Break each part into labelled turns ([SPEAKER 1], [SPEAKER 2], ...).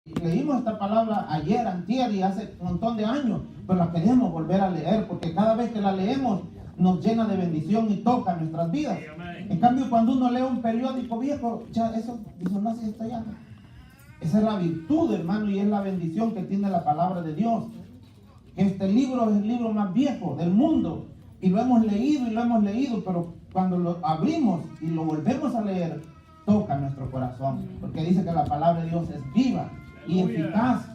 [SPEAKER 1] Leímos esta palabra ayer, antier y hace un montón de años, pero la queremos volver a leer porque cada vez que la leemos nos llena de bendición y toca nuestras vidas. En cambio, cuando uno lee un periódico viejo, ya eso dice, no, si está ya. Esa es la virtud, hermano, y es la bendición que tiene la palabra de Dios. Este libro es el libro más viejo del mundo y lo hemos leído, pero cuando lo abrimos y lo volvemos a leer, toca nuestro corazón, porque dice que la palabra de Dios es viva y eficaz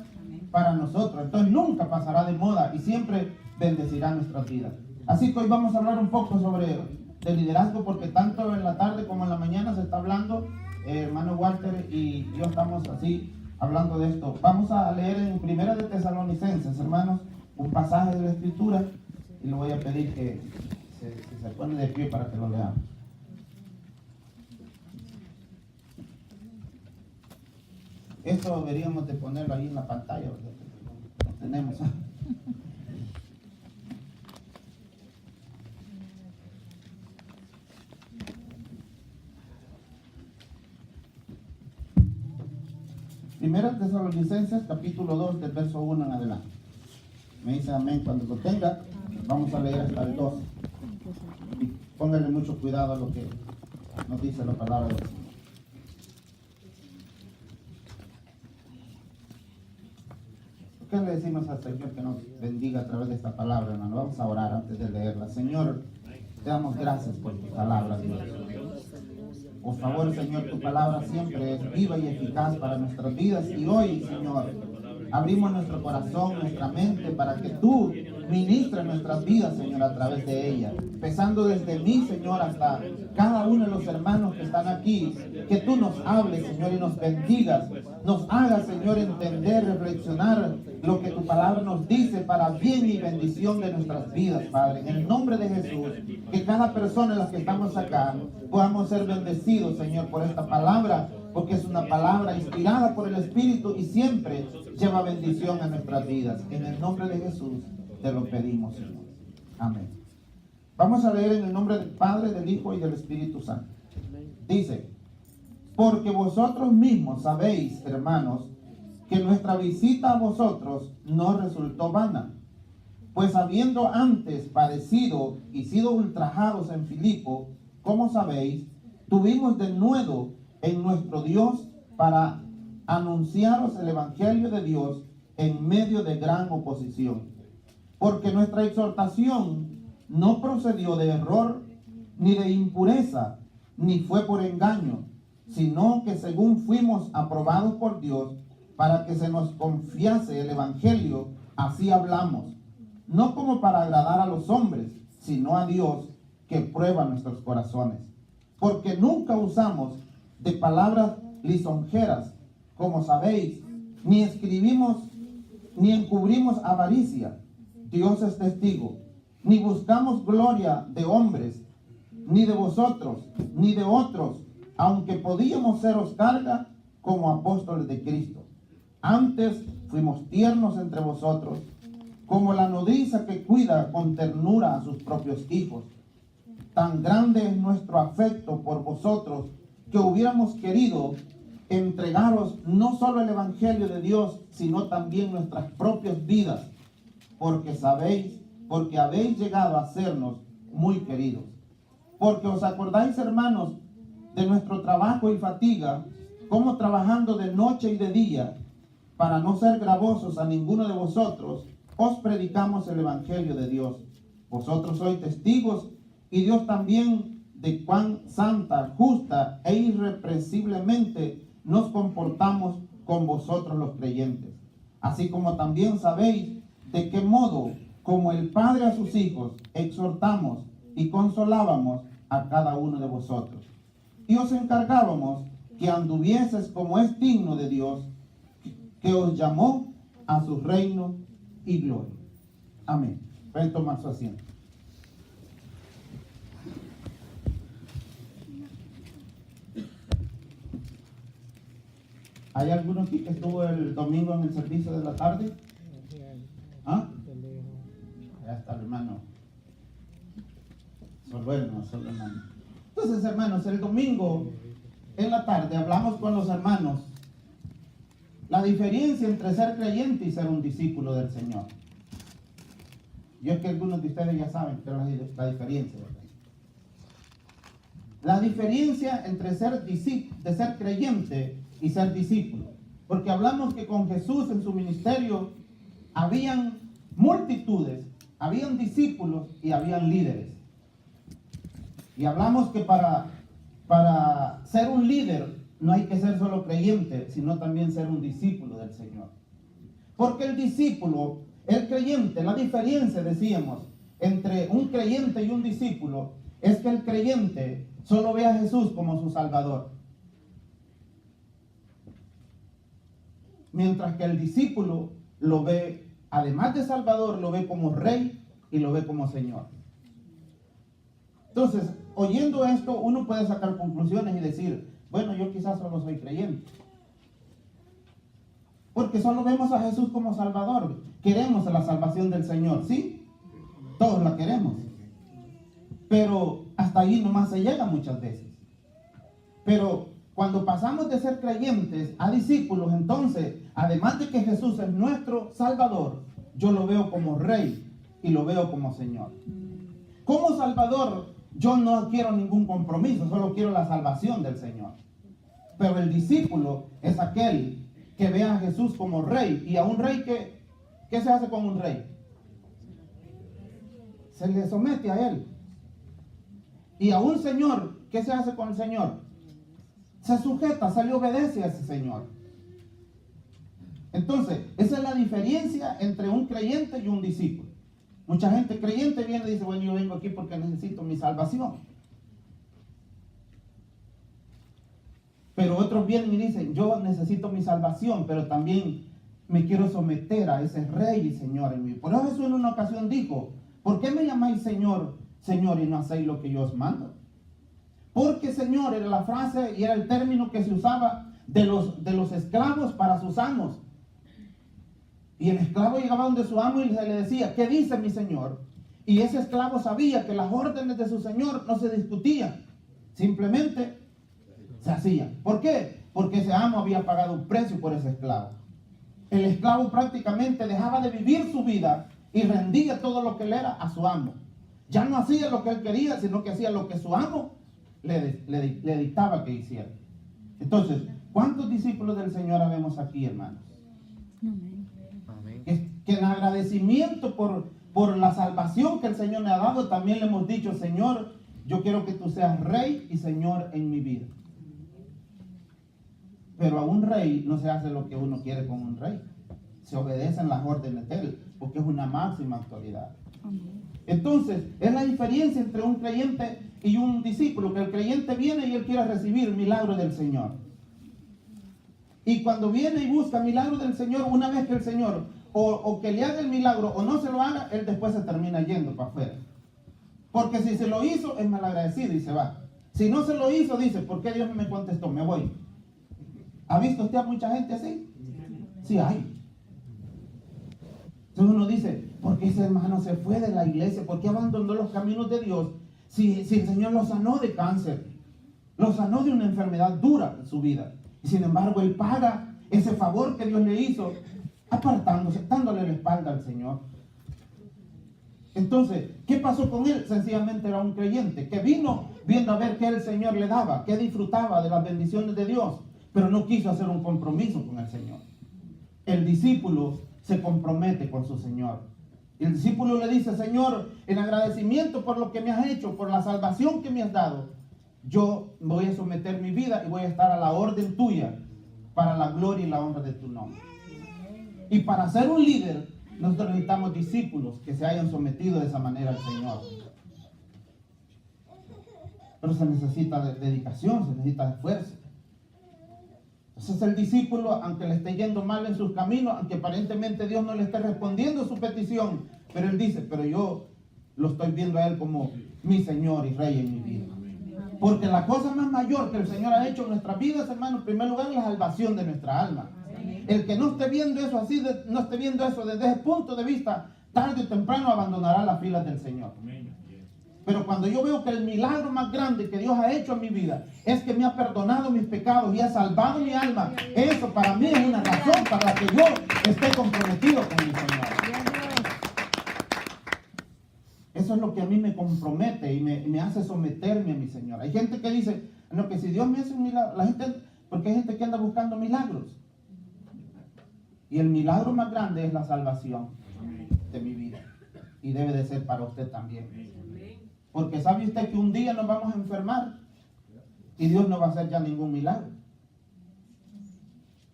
[SPEAKER 1] para nosotros. Entonces nunca pasará de moda y siempre bendecirá nuestras vidas. Así que hoy vamos a hablar un poco sobre el liderazgo, porque tanto en la tarde como en la mañana se está hablando. Hermano Walter y yo estamos así hablando de esto. Vamos a leer en Primera de Tesalonicenses, hermanos, un pasaje de la Escritura, y le voy a pedir que se pone de pie para que lo leamos. Esto deberíamos de ponerlo ahí en la pantalla, ¿verdad? Lo tenemos. Primera Tesalonicenses, capítulo 2, del verso 1 en adelante. Me dice amén cuando lo tenga. Vamos a leer hasta el 2. Y pónganle mucho cuidado a lo que nos dice la palabra de Dios. ¿Qué le decimos al Señor que nos bendiga a través de esta palabra, hermano? Vamos a orar antes de leerla. Señor, te damos gracias por tu palabra, Dios. Por favor, Señor, tu palabra siempre es viva y eficaz para nuestras vidas. Y hoy, Señor, abrimos nuestro corazón, nuestra mente, para que tú ministres nuestras vidas, Señor, a través de ella. Empezando desde mí, Señor, hasta cada uno de los hermanos que están aquí. Que tú nos hables, Señor, y nos bendigas. Nos hagas, Señor, entender, reflexionar lo que tu palabra nos dice para bien y bendición de nuestras vidas, Padre. En el nombre de Jesús, que cada persona en la que estamos acá podamos ser bendecidos, Señor, por esta palabra, porque es una palabra inspirada por el Espíritu y siempre lleva bendición a nuestras vidas. En el nombre de Jesús te lo pedimos, Señor. Amén. Vamos a leer en el nombre del Padre, del Hijo y del Espíritu Santo. Dice: porque vosotros mismos sabéis, hermanos, que nuestra visita a vosotros no resultó vana, pues habiendo antes padecido y sido ultrajados en Filipo, como sabéis, tuvimos de nuevo en nuestro Dios para anunciaros el Evangelio de Dios en medio de gran oposición. Porque nuestra exhortación no procedió de error, ni de impureza, ni fue por engaño, sino que según fuimos aprobados por Dios, para que se nos confiase el Evangelio, así hablamos, no como para agradar a los hombres, sino a Dios, que prueba nuestros corazones. Porque nunca usamos de palabras lisonjeras, como sabéis, ni escribimos, ni encubrimos avaricia, Dios es testigo, ni buscamos gloria de hombres, ni de vosotros, ni de otros, aunque podíamos seros carga como apóstoles de Cristo. Antes fuimos tiernos entre vosotros, como la nodriza que cuida con ternura a sus propios hijos. Tan grande es nuestro afecto por vosotros, que hubiéramos querido entregaros no solo el Evangelio de Dios, sino también nuestras propias vidas, porque habéis llegado a sernos muy queridos. Porque os acordáis, hermanos, de nuestro trabajo y fatiga, como trabajando de noche y de día, para no ser gravosos a ninguno de vosotros, os predicamos el Evangelio de Dios. Vosotros sois testigos, y Dios también, de cuán santa, justa e irrepresiblemente nos comportamos con vosotros los creyentes. Así como también sabéis de qué modo, como el Padre a sus hijos, exhortamos y consolábamos a cada uno de vosotros. Y os encargábamos que anduvieses como es digno de Dios, que os llamó a su reino y gloria. Amén. Pueden tomar su asiento. ¿Hay alguno aquí que estuvo el domingo en el servicio de la tarde? ¿Ah? Ya está el hermano. Solo hermano. Entonces, hermanos, el domingo en la tarde hablamos con los hermanos la diferencia entre ser creyente y ser un discípulo del Señor. Yo es que algunos de ustedes ya saben que es la diferencia, ¿verdad? La diferencia entre ser creyente y ser discípulo. Porque hablamos que con Jesús en su ministerio habían multitudes, habían discípulos y habían líderes. Y hablamos que para ser un líder no hay que ser solo creyente, sino también ser un discípulo del Señor. Porque el discípulo, el creyente, la diferencia, decíamos, entre un creyente y un discípulo es que el creyente solo ve a Jesús como su Salvador. Mientras que el discípulo lo ve, además de Salvador, lo ve como Rey y lo ve como Señor. Entonces, oyendo esto, uno puede sacar conclusiones y decir, bueno, yo quizás solo soy creyente. Porque solo vemos a Jesús como Salvador. Queremos la salvación del Señor, ¿sí? Todos la queremos. Pero hasta ahí nomás se llega muchas veces. Pero cuando pasamos de ser creyentes a discípulos, entonces, además de que Jesús es nuestro Salvador, yo lo veo como Rey y lo veo como Señor. Como Salvador, yo no quiero ningún compromiso, solo quiero la salvación del Señor. Pero el discípulo es aquel que ve a Jesús como Rey. Y a un rey, ¿qué se hace con un rey? Se le somete a él. Y a un Señor, ¿qué se hace con el Señor? Se sujeta, se le obedece a ese Señor. Entonces, esa es la diferencia entre un creyente y un discípulo. Mucha gente creyente viene y dice, bueno, yo vengo aquí porque necesito mi salvación. Pero otros vienen y dicen, yo necesito mi salvación, pero también me quiero someter a ese Rey y Señor en mí. Por eso Jesús en una ocasión dijo, ¿por qué me llamáis Señor, Señor, y no hacéis lo que yo os mando? Porque Señor era la frase y era el término que se usaba de los esclavos para sus amos. Y el esclavo llegaba donde su amo y se le decía, ¿qué dice mi Señor? Y ese esclavo sabía que las órdenes de su Señor no se discutían, simplemente se hacían. ¿Por qué? Porque ese amo había pagado un precio por ese esclavo. El esclavo prácticamente dejaba de vivir su vida y rendía todo lo que él era a su amo. Ya no hacía lo que él quería, sino que hacía lo que su amo le dictaba que hiciera. Entonces, ¿cuántos discípulos del Señor habemos aquí, hermanos? Que en agradecimiento por la salvación que el Señor me ha dado, también le hemos dicho, Señor, yo quiero que tú seas Rey y Señor en mi vida. Pero a un rey no se hace lo que uno quiere con un rey. Se obedecen las órdenes de él, porque es una máxima autoridad. Entonces, es la diferencia entre un creyente y un discípulo, que el creyente viene y él quiere recibir milagros del Señor. Y cuando viene y busca milagros del Señor, una vez que el Señor o que le haga el milagro o no se lo haga, él después se termina yendo para afuera. Porque si se lo hizo, es malagradecido y se va. Si no se lo hizo, dice, ¿por qué Dios no me contestó? Me voy. ¿Ha visto usted a mucha gente así? Sí hay. Entonces uno dice, ¿por qué ese hermano se fue de la iglesia? ¿Por qué abandonó los caminos de Dios? Si el Señor lo sanó de cáncer, lo sanó de una enfermedad dura en su vida. Y sin embargo, él paga ese favor que Dios le hizo, apartándose, dándole la espalda al Señor. Entonces, ¿qué pasó con él? Sencillamente era un creyente que vino viendo a ver qué el Señor le daba, qué disfrutaba de las bendiciones de Dios, pero no quiso hacer un compromiso con el Señor. El discípulo se compromete con su Señor. Y el discípulo le dice, Señor, en agradecimiento por lo que me has hecho, por la salvación que me has dado, yo voy a someter mi vida y voy a estar a la orden tuya para la gloria y la honra de tu nombre. Y para ser un líder, nosotros necesitamos discípulos que se hayan sometido de esa manera al Señor. Pero se necesita dedicación, se necesita esfuerzo. Entonces el discípulo, aunque le esté yendo mal en sus caminos, aunque aparentemente Dios no le esté respondiendo su petición, pero él dice, pero yo lo estoy viendo a él como mi Señor y Rey en mi vida. Porque la cosa más mayor que el Señor ha hecho en nuestras vidas, hermano, en primer lugar, es la salvación de nuestra alma. El que no esté viendo eso así, no esté viendo eso desde ese punto de vista, tarde o temprano abandonará las filas del Señor. Pero cuando yo veo que el milagro más grande que Dios ha hecho en mi vida es que me ha perdonado mis pecados y ha salvado mi alma, eso para mí es una razón para la que yo esté comprometido con mi Señor. Eso es lo que a mí me compromete y me hace someterme a mi Señor. Hay gente que dice, no, que si Dios me hace un milagro, la gente, porque hay gente que anda buscando milagros. Y el milagro más grande es la salvación de mi vida. Y debe de ser para usted también. Porque sabe usted que un día nos vamos a enfermar y Dios no va a hacer ya ningún milagro.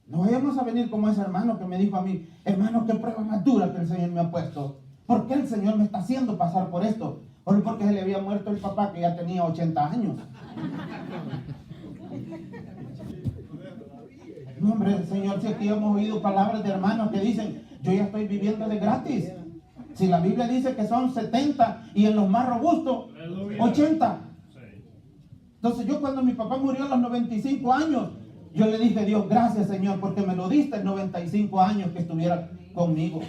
[SPEAKER 1] No vayamos a venir como ese hermano que me dijo a mí, hermano, qué prueba más dura que el Señor me ha puesto. ¿Por qué el Señor me está haciendo pasar por esto? Porque se le había muerto el papá que ya tenía 80 años. No, hombre, Señor, si aquí hemos oído palabras de hermanos que dicen, yo ya estoy viviendo de gratis. Si la Biblia dice que son 70 y en los más robustos, 80. Entonces yo cuando mi papá murió a los 95 años, yo le dije, Dios, gracias Señor, porque me lo diste en 95 años que estuviera conmigo.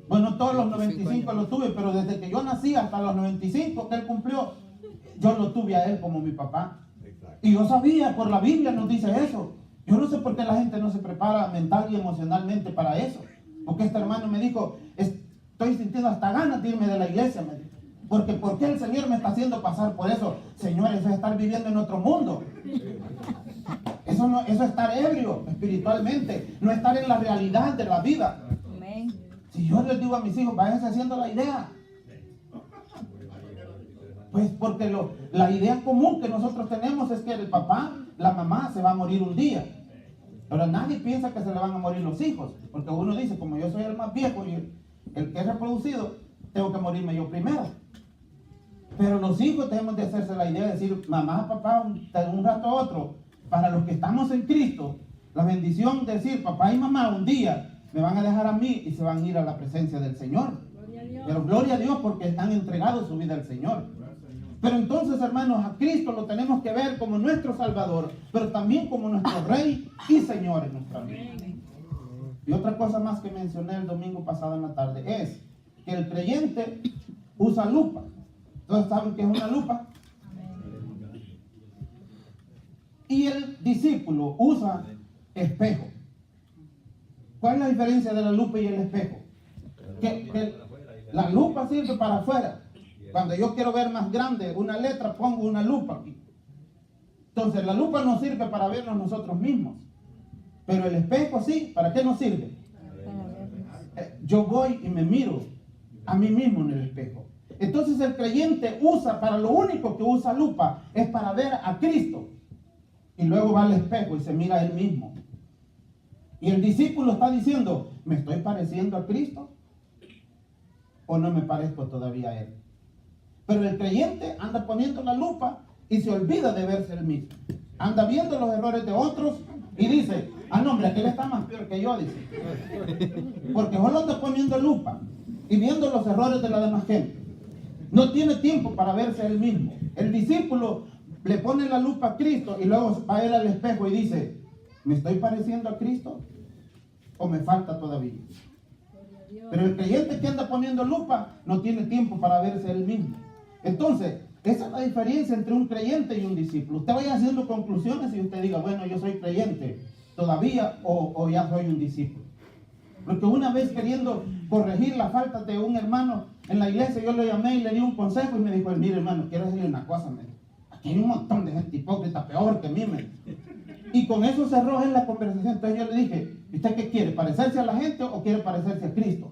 [SPEAKER 1] Bueno, todos los 95 lo tuve, pero desde que yo nací hasta los 95 que él cumplió, yo lo tuve a él como mi papá. Y yo sabía, por la Biblia nos dice eso. Yo no sé por qué la gente no se prepara mental y emocionalmente para eso. Porque este hermano me dijo, estoy sintiendo hasta ganas de irme de la iglesia, me dijo. Porque ¿por qué el Señor me está haciendo pasar por eso? Señor, eso es estar viviendo en otro mundo. Eso es estar ebrio espiritualmente, no estar en la realidad de la vida. Si yo les digo a mis hijos, váyanse haciendo la idea. Pues porque la idea común que nosotros tenemos es que el papá, la mamá se va a morir un día. Pero nadie piensa que se le van a morir los hijos. Porque uno dice, como yo soy el más viejo y el que es reproducido, tengo que morirme yo primero. Pero los hijos tenemos de hacerse la idea de decir, mamá, papá, de un rato a otro. Para los que estamos en Cristo, la bendición de decir, papá y mamá, un día me van a dejar a mí y se van a ir a la presencia del Señor. Pero gloria a Dios porque están entregados su vida al Señor. Pero entonces, hermanos, a Cristo lo tenemos que ver como nuestro Salvador, pero también como nuestro Rey y Señor en nuestra vida. Y otra cosa más que mencioné el domingo pasado en la tarde es que el creyente usa lupa. ¿Todos saben qué es una lupa? Y el discípulo usa espejo. ¿Cuál es la diferencia de la lupa y el espejo? Que la lupa sirve para afuera. Cuando yo quiero ver más grande una letra, pongo una lupa aquí. Entonces la lupa no sirve para vernos nosotros mismos. Pero el espejo sí, ¿para qué nos sirve? Yo voy y me miro a mí mismo en el espejo. Entonces el creyente usa, para lo único que usa lupa, es para ver a Cristo. Y luego va al espejo y se mira a él mismo. Y el discípulo está diciendo, ¿me estoy pareciendo a Cristo? ¿O no me parezco todavía a él? Pero el creyente anda poniendo la lupa y se olvida de verse él mismo. Anda viendo los errores de otros y dice, no hombre, aquel está más peor que yo, dice. Porque solo anda poniendo lupa y viendo los errores de la demás gente. No tiene tiempo para verse él mismo. El discípulo le pone la lupa a Cristo y luego va él al espejo y dice, ¿me estoy pareciendo a Cristo? ¿O me falta todavía? Pero el creyente que anda poniendo lupa no tiene tiempo para verse él mismo. Entonces, esa es la diferencia entre un creyente y un discípulo. Usted vaya haciendo conclusiones y usted diga, bueno, yo soy creyente todavía o ya soy un discípulo. Porque una vez queriendo corregir la falta de un hermano en la iglesia, yo lo llamé y le di un consejo y me dijo, mire hermano, quiero decirle una cosa, me dijo, aquí hay un montón de gente hipócrita, peor que mí, me dijo. Y con eso cerró en la conversación. Entonces yo le dije, ¿usted qué quiere? ¿Parecerse a la gente o quiere parecerse a Cristo?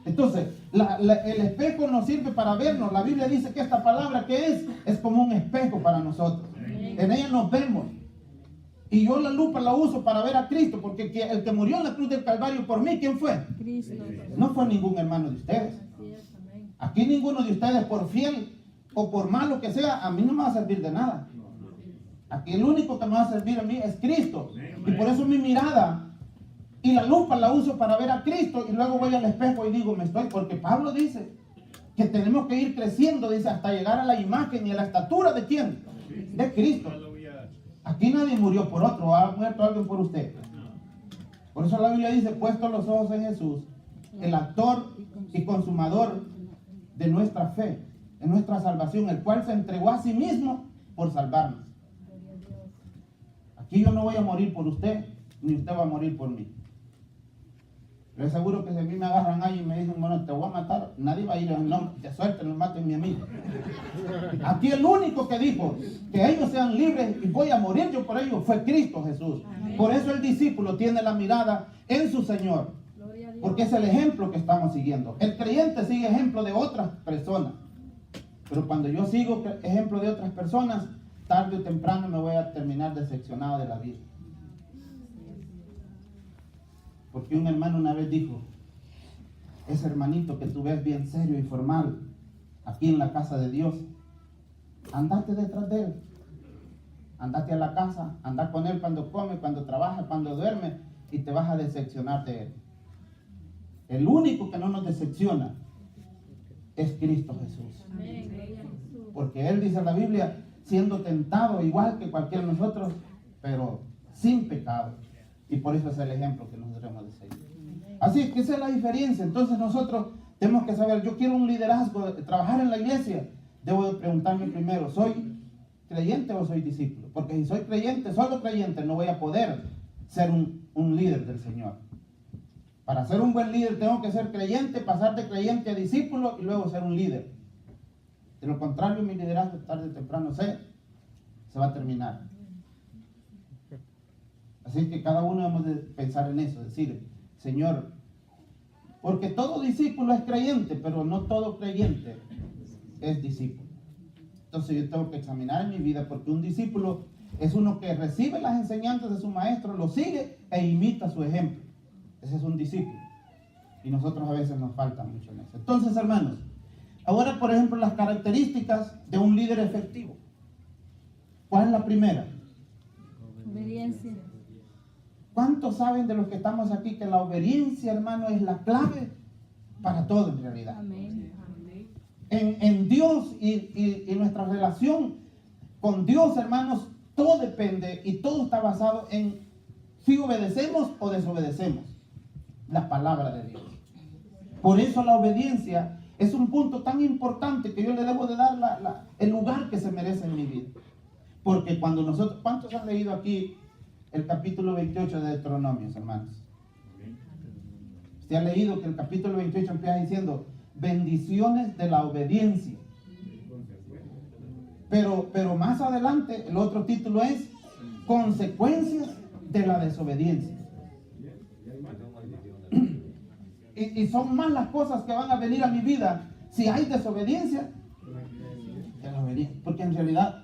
[SPEAKER 1] Entonces, el espejo nos sirve para vernos. La Biblia dice que esta palabra que es como un espejo para nosotros. En ella nos vemos. Y yo la lupa la uso para ver a Cristo, porque el que murió en la cruz del Calvario por mí, ¿quién fue? Cristo. No fue ningún hermano de ustedes. Aquí ninguno de ustedes, por fiel o por malo que sea, a mí no me va a servir de nada. Aquí el único que me va a servir a mí es Cristo. Y por eso mi mirada y la lupa la uso para ver a Cristo y luego voy al espejo y digo, porque Pablo dice que tenemos que ir creciendo, dice, hasta llegar a la imagen y a la estatura de ¿quién? De Cristo. Aquí nadie murió por otro, ha muerto alguien por usted. Por eso la Biblia dice, puesto los ojos en Jesús, el autor y consumador de nuestra fe, de nuestra salvación, el cual se entregó a sí mismo por salvarnos. Aquí yo no voy a morir por usted, ni usted va a morir por mí. Les aseguro que si a mí me agarran ahí y me dicen, bueno, te voy a matar, nadie va a ir en el nombre, de suerte, no maten a mí. Aquí el único que dijo que ellos sean libres y voy a morir yo por ellos fue Cristo Jesús. Amén. Por eso el discípulo tiene la mirada en su Señor, porque es el ejemplo que estamos siguiendo. El creyente sigue ejemplo de otras personas, pero cuando yo sigo ejemplo de otras personas, tarde o temprano me voy a terminar decepcionado de la vida. Porque un hermano una vez dijo, ese hermanito que tú ves bien serio y formal aquí en la casa de Dios, andate detrás de él, andate a la casa, anda con él cuando come, cuando trabaja, cuando duerme, y te vas a decepcionar de él. El único que no nos decepciona es Cristo Jesús. Porque él dice en la Biblia, siendo tentado igual que cualquiera de nosotros, pero sin pecado. Y por eso es el ejemplo que nosotros debemos de seguir. Así que esa es la diferencia. Entonces nosotros tenemos que saber, yo quiero un liderazgo, trabajar en la iglesia. Debo de preguntarme primero, ¿soy creyente o soy discípulo? Porque si soy creyente, solo creyente, no voy a poder ser un líder del Señor. Para ser un buen líder tengo que ser creyente, pasar de creyente a discípulo y luego ser un líder. De lo contrario, mi liderazgo tarde o temprano se va a terminar. Así que cada uno debemos de pensar en eso, decir, Señor, porque todo discípulo es creyente, pero no todo creyente es discípulo. Entonces yo tengo que examinar en mi vida, porque un discípulo es uno que recibe las enseñanzas de su maestro, lo sigue e imita su ejemplo. Ese es un discípulo. Y nosotros a veces nos falta mucho en eso. Entonces, hermanos, ahora por ejemplo las características de un líder efectivo. ¿Cuál es la primera?
[SPEAKER 2] Obediencia.
[SPEAKER 1] ¿Cuántos saben de los que estamos aquí que la obediencia, hermano, es la clave para todo en realidad?
[SPEAKER 2] Amén.
[SPEAKER 1] En Dios y nuestra relación con Dios, hermanos, todo depende y todo está basado en si obedecemos o desobedecemos la palabra de Dios. Por eso la obediencia es un punto tan importante que yo le debo de dar el lugar que se merece en mi vida. Porque cuando nosotros, ¿cuántos han leído aquí el capítulo 28 de Deuteronomio, hermanos? Usted ha leído que el capítulo 28 empieza diciendo bendiciones de la obediencia. Pero más adelante el otro título es consecuencias de la desobediencia. Y son más las cosas que van a venir a mi vida si hay desobediencia que la obediencia. Porque en realidad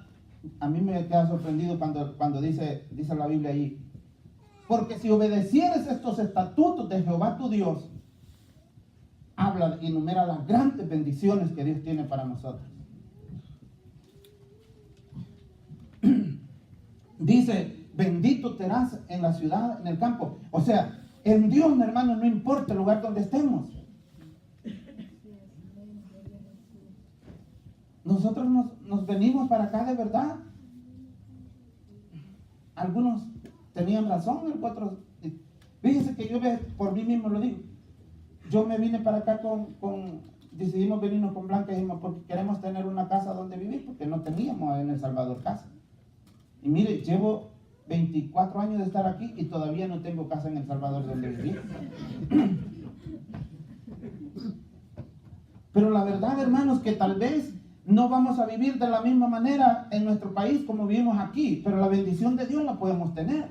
[SPEAKER 1] a mí me queda sorprendido cuando dice la Biblia ahí, porque si obedecieres estos estatutos de Jehová tu Dios, habla y enumera las grandes bendiciones que Dios tiene para nosotros. Dice, bendito serás en la ciudad, en el campo. O sea, en Dios, mi hermano, no importa el lugar donde estemos. Nosotros nos venimos para acá de verdad. Algunos tenían razón, otros. Fíjense que yo por mí mismo lo digo. Yo me vine para acá decidimos venirnos con Blanca y dijimos, porque queremos tener una casa donde vivir, porque no teníamos en El Salvador casa. Y mire, llevo 24 años de estar aquí y todavía no tengo casa en El Salvador donde vivir. Pero la verdad, hermanos, que tal vez no vamos a vivir de la misma manera en nuestro país como vivimos aquí, pero la bendición de Dios la podemos tener.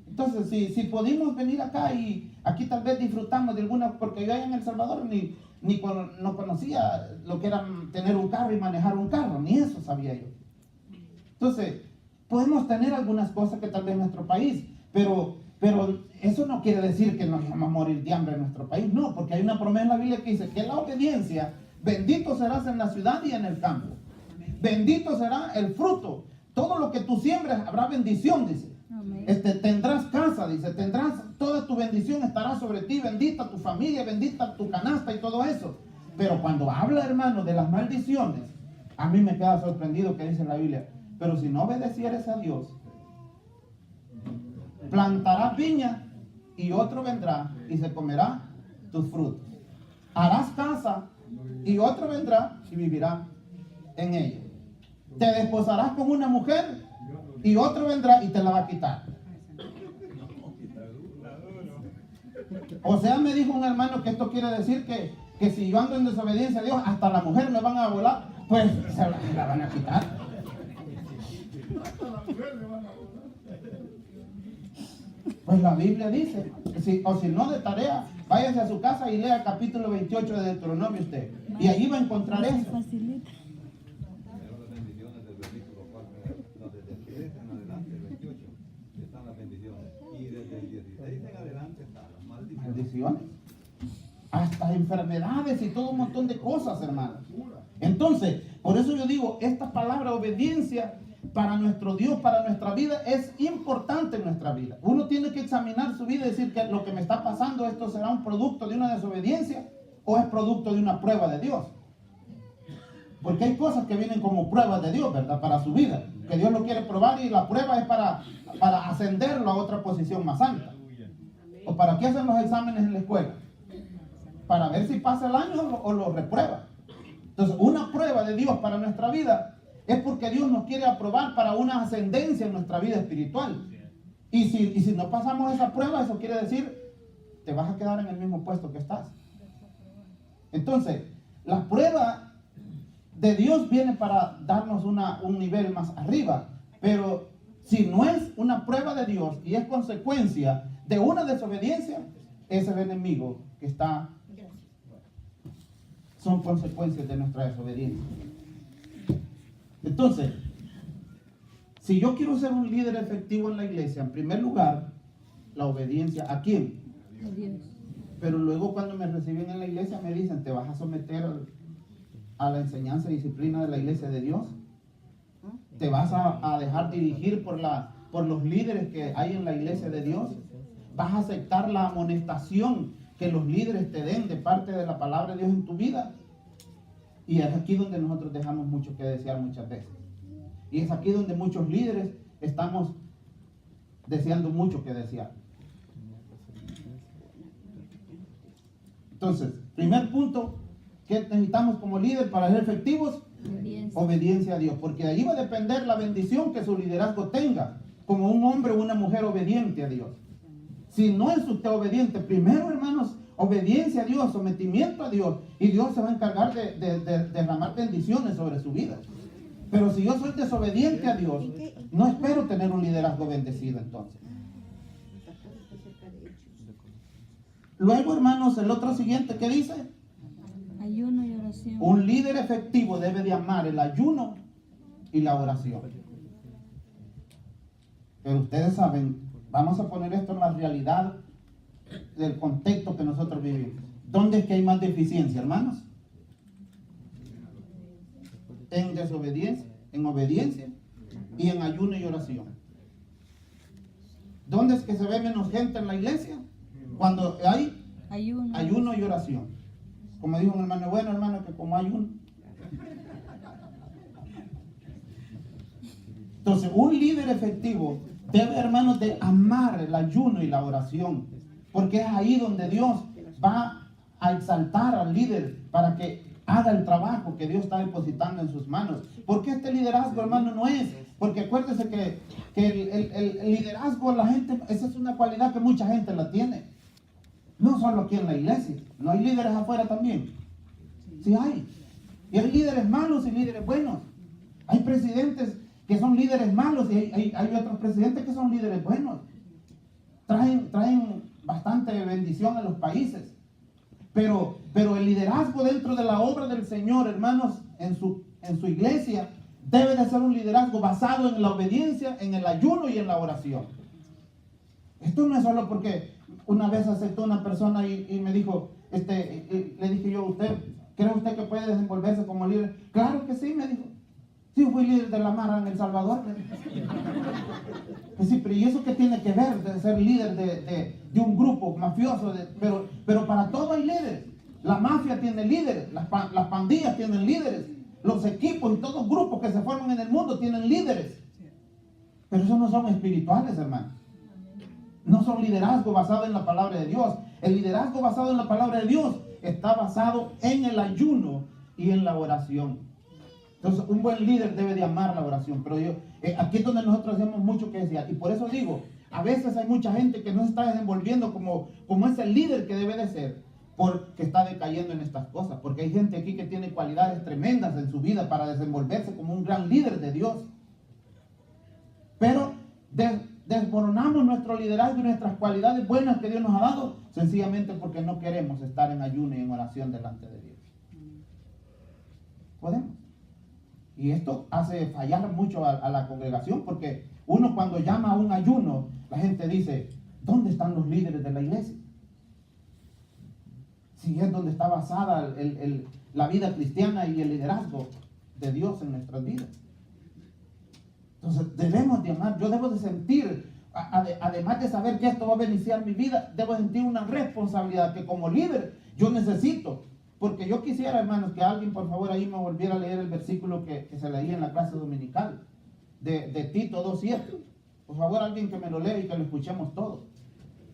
[SPEAKER 1] Entonces, si pudimos venir acá y aquí tal vez disfrutamos de alguna, porque yo allá en El Salvador no conocía lo que era tener un carro y manejar un carro, ni eso sabía yo. Entonces, podemos tener algunas cosas que tal vez en nuestro país, pero eso no quiere decir que nos vamos a morir de hambre en nuestro país, no, porque hay una promesa en la Biblia que dice que la obediencia, bendito serás en la ciudad y en el campo. Bendito será el fruto, todo lo que tú siembres habrá bendición, dice. Tendrás casa, dice, tendrás toda tu bendición, estará sobre ti, bendita tu familia, bendita tu canasta y todo eso. Pero cuando habla, hermano, de las maldiciones, a mí me queda sorprendido que dice en la Biblia, pero si no obedecieres a Dios, plantarás viña y otro vendrá y se comerá tus frutos. Harás casa y otro vendrá y vivirá en ella. Te desposarás con una mujer y otro vendrá y te la va a quitar. O sea, me dijo un hermano que esto quiere decir que si yo ando en desobediencia a Dios, hasta la mujer me van a volar, pues se la van a quitar. Pues la Biblia dice, o si no de tarea, váyase a su casa y lea el capítulo 28 de Deuteronomio usted. Y allí va a encontrar eso. Maldiciones, hasta enfermedades y todo un montón de cosas, hermanos. Entonces, por eso yo digo, esta palabra obediencia para nuestro Dios, para nuestra vida, es importante en nuestra vida. Uno tiene que examinar su vida y decir que lo que me está pasando, esto será un producto de una desobediencia o es producto de una prueba de Dios. Porque hay cosas que vienen como pruebas de Dios, ¿verdad? Para su vida, que Dios lo quiere probar y la prueba es para ascenderlo a otra posición más alta. ¿O para qué hacen los exámenes en la escuela? Para ver si pasa el año o lo reprueba. Entonces, una prueba de Dios para nuestra vida es porque Dios nos quiere aprobar para una ascendencia en nuestra vida espiritual. Y si no pasamos esa prueba, eso quiere decir, te vas a quedar en el mismo puesto que estás. Entonces, la prueba de Dios viene para darnos un nivel más arriba. Pero si no es una prueba de Dios y es consecuencia de una desobediencia, ese es el enemigo que está, son consecuencias de nuestra desobediencia. Entonces, si yo quiero ser un líder efectivo en la iglesia, en primer lugar, la obediencia, ¿a quién?
[SPEAKER 2] A Dios.
[SPEAKER 1] Pero luego cuando me reciben en la iglesia me dicen, ¿te vas a someter a la enseñanza y disciplina de la iglesia de Dios? ¿Te vas a dejar dirigir por los líderes que hay en la iglesia de Dios? ¿Vas a aceptar la amonestación que los líderes te den de parte de la palabra de Dios en tu vida? Y es aquí donde nosotros dejamos mucho que desear muchas veces. Y es aquí donde muchos líderes estamos deseando mucho que desear. Entonces, primer punto que necesitamos como líder para ser efectivos, obediencia a Dios. Porque de allí va a depender la bendición que su liderazgo tenga, como un hombre o una mujer obediente a Dios. Si no es usted obediente, primero, hermanos, obediencia a Dios, sometimiento a Dios, y Dios se va a encargar de derramar bendiciones sobre su vida. Pero si yo soy desobediente a Dios, no espero tener un liderazgo bendecido entonces. Luego, hermanos, el otro siguiente, ¿qué dice?
[SPEAKER 2] Ayuno y oración.
[SPEAKER 1] Un líder efectivo debe de amar el ayuno y la oración. Pero ustedes saben, vamos a poner esto en la realidad del contexto que nosotros vivimos. ¿Dónde es que hay más deficiencia, hermanos? En desobediencia, en obediencia y en ayuno y oración. ¿Dónde es que se ve menos gente en la iglesia? Cuando hay ayuno y oración. Como dijo un hermano, bueno, hermano, que como ayuno. Entonces, un líder efectivo debe, hermanos, de amar el ayuno y la oración, porque es ahí donde Dios va a exaltar al líder para que haga el trabajo que Dios está depositando en sus manos. Porque este liderazgo, hermano, no es, porque acuérdese que el liderazgo, la gente, esa es una cualidad que mucha gente la tiene. No solo aquí en la iglesia, no hay líderes afuera también. Sí hay. Y hay líderes malos y líderes buenos. Hay presidentes que son líderes malos y hay otros presidentes que son líderes buenos. Traen bastante bendición a los países. Pero el liderazgo dentro de la obra del Señor, hermanos, en su iglesia, debe de ser un liderazgo basado en la obediencia, en el ayuno y en la oración. Esto no es solo porque una vez aceptó una persona y me dijo, le dije yo, ¿cree usted que puede desenvolverse como líder? Claro que sí, me dijo. Sí, fui líder de la Mara en El Salvador. Sí, pero ¿y eso qué tiene que ver de ser líder de un grupo mafioso? Pero para todo hay líderes. La mafia tiene líderes, las pandillas tienen líderes, los equipos y todos los grupos que se forman en el mundo tienen líderes. Pero esos no son espirituales, hermano. No son liderazgo basado en la palabra de Dios. El liderazgo basado en la palabra de Dios está basado en el ayuno y en la oración. Entonces, un buen líder debe de amar la oración. Pero aquí es donde nosotros hacemos mucho que desear. Y por eso digo, a veces hay mucha gente que no se está desenvolviendo como es el líder que debe de ser, porque está decayendo en estas cosas. Porque hay gente aquí que tiene cualidades tremendas en su vida para desenvolverse como un gran líder de Dios. Pero desmoronamos nuestro liderazgo y nuestras cualidades buenas que Dios nos ha dado, sencillamente porque no queremos estar en ayuno y en oración delante de Dios. Podemos. Y esto hace fallar mucho a la congregación, porque uno cuando llama a un ayuno, la gente dice, ¿dónde están los líderes de la iglesia? Si es donde está basada la vida cristiana y el liderazgo de Dios en nuestras vidas. Entonces debemos de amar, yo debo de sentir, además de saber que esto va a beneficiar mi vida, debo sentir una responsabilidad que como líder yo necesito. Porque yo quisiera, hermanos, que alguien por favor ahí me volviera a leer el versículo que se leía en la clase dominical de Tito 2:7. Por favor, alguien que me lo lea y que lo escuchemos todos.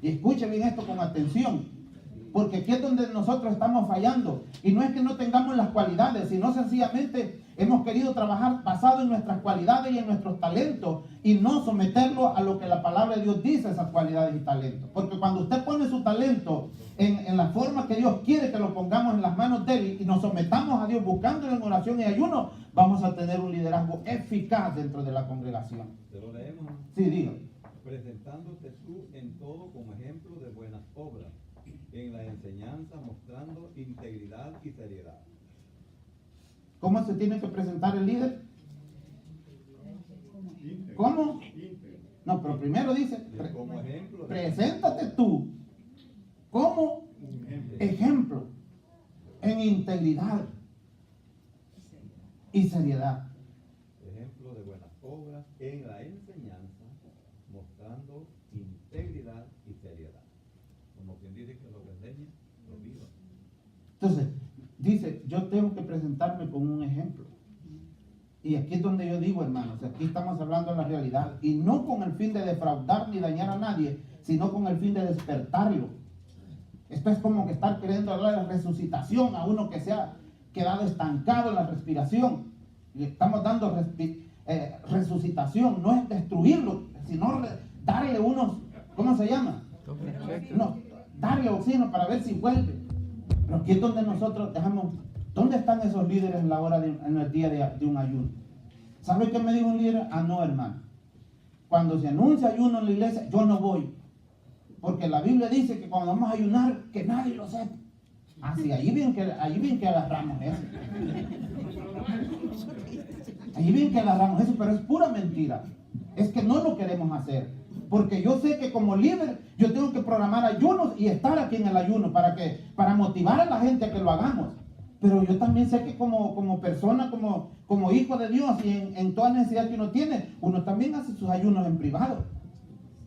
[SPEAKER 1] Y escuche bien esto con atención. Porque aquí es donde nosotros estamos fallando. Y no es que no tengamos las cualidades, sino sencillamente hemos querido trabajar basado en nuestras cualidades y en nuestros talentos y no someterlo a lo que la palabra de Dios dice, esas cualidades y talentos. Porque cuando usted pone su talento en la forma que Dios quiere que lo pongamos en las manos de Él y nos sometamos a Dios buscándolo en oración y ayuno, vamos a tener un liderazgo eficaz dentro de la congregación.
[SPEAKER 3] ¿Te lo leemos?
[SPEAKER 1] Sí, diga.
[SPEAKER 3] Presentándote tú en todo como ejemplo de buenas obras, en la enseñanza mostrando integridad y seriedad.
[SPEAKER 1] ¿Cómo se tiene que presentar el líder? ¿Cómo? No, pero primero dice,
[SPEAKER 3] Como ejemplo
[SPEAKER 1] preséntate tú como ejemplo en integridad y seriedad.
[SPEAKER 3] Ejemplo de buenas obras en la enseñanza, mostrando integridad y seriedad. Como quien dice que lo que enseña, lo viva.
[SPEAKER 1] Entonces, dice, yo tengo que presentarme como un ejemplo. Y aquí es donde yo digo, hermanos, aquí estamos hablando de la realidad. Y no con el fin de defraudar ni dañar a nadie, sino con el fin de despertarlo. Esto es como que estar queriendo hablar de resucitación a uno que se ha quedado estancado en la respiración. Y estamos dando resucitación, no es destruirlo, sino darle unos, ¿cómo se llama? No, darle oxígeno para ver si vuelve. Pero aquí es donde nosotros dejamos, ¿dónde están esos líderes en la hora en el día de un ayuno? ¿Sabe qué me dijo un líder? Ah, no, hermano. Cuando se anuncia ayuno en la iglesia, yo no voy. Porque la Biblia dice que cuando vamos a ayunar, que nadie lo sepa. Ah, sí, ahí bien que agarramos eso. Ahí bien que agarramos eso, pero es pura mentira. Es que no lo queremos hacer. Porque yo sé que como líder, yo tengo que programar ayunos y estar aquí en el ayuno para motivar a la gente a que lo hagamos. Pero yo también sé que como persona, como hijo de Dios y en toda necesidad que uno tiene, uno también hace sus ayunos en privado,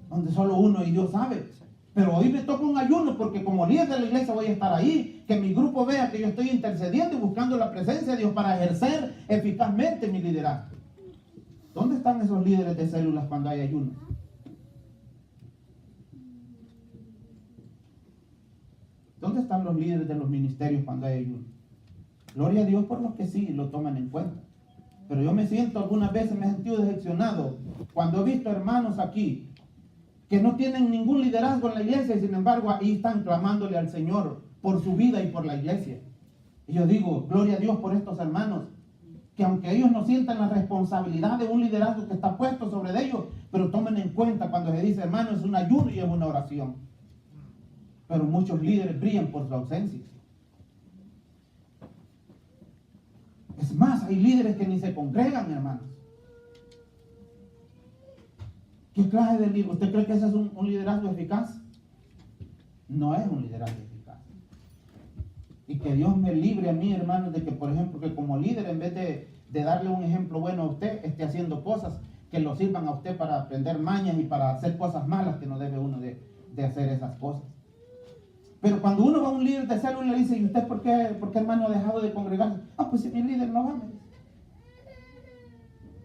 [SPEAKER 1] donde solo uno y Dios sabe. Pero hoy me toca un ayuno porque como líder de la iglesia voy a estar ahí, que mi grupo vea que yo estoy intercediendo y buscando la presencia de Dios para ejercer eficazmente mi liderazgo. ¿Dónde están esos líderes de células cuando hay ayuno? ¿Dónde están los líderes de los ministerios cuando hay ayuno? Gloria a Dios por los que sí lo toman en cuenta. Pero yo me siento, algunas veces me he sentido decepcionado cuando he visto hermanos aquí que no tienen ningún liderazgo en la iglesia y sin embargo ahí están clamándole al Señor por su vida y por la iglesia. Y yo digo, gloria a Dios por estos hermanos, que aunque ellos no sientan la responsabilidad de un liderazgo que está puesto sobre ellos, pero tomen en cuenta cuando se dice, hermano, es un ayuno y es una oración. Pero muchos líderes brillan por su ausencia. Es más, hay líderes que ni se congregan, hermanos. ¿Qué clase de liderazgo? ¿Usted cree que ese es un liderazgo eficaz? No es un liderazgo eficaz. Y que Dios me libre a mí, hermanos, de que, por ejemplo, que como líder, en vez de darle un ejemplo bueno a usted, esté haciendo cosas que lo sirvan a usted para aprender mañas y para hacer cosas malas que no debe uno de hacer esas cosas. Pero cuando uno va a un líder de célula y le dice, ¿y usted por qué hermano ha dejado de congregarse? Ah, pues si mi líder no va, me dice.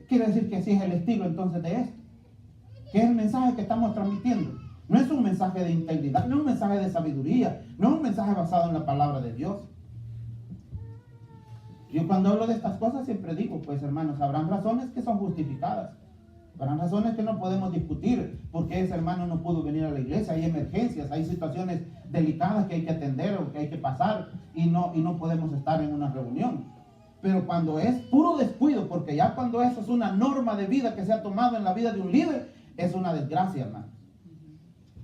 [SPEAKER 1] Quiere decir que así es el estilo entonces de esto. ¿Qué es el mensaje que estamos transmitiendo? No es un mensaje de integridad, no es un mensaje de sabiduría, no es un mensaje basado en la palabra de Dios. Yo cuando hablo de estas cosas siempre digo, pues hermanos, habrán razones que son justificadas. Habrán razones que no podemos discutir, porque ese hermano no pudo venir a la iglesia, hay emergencias, hay situaciones delicadas que hay que atender o que hay que pasar y no podemos estar en una reunión. Pero cuando es puro descuido, porque ya cuando eso es una norma de vida que se ha tomado en la vida de un líder, es una desgracia, hermano.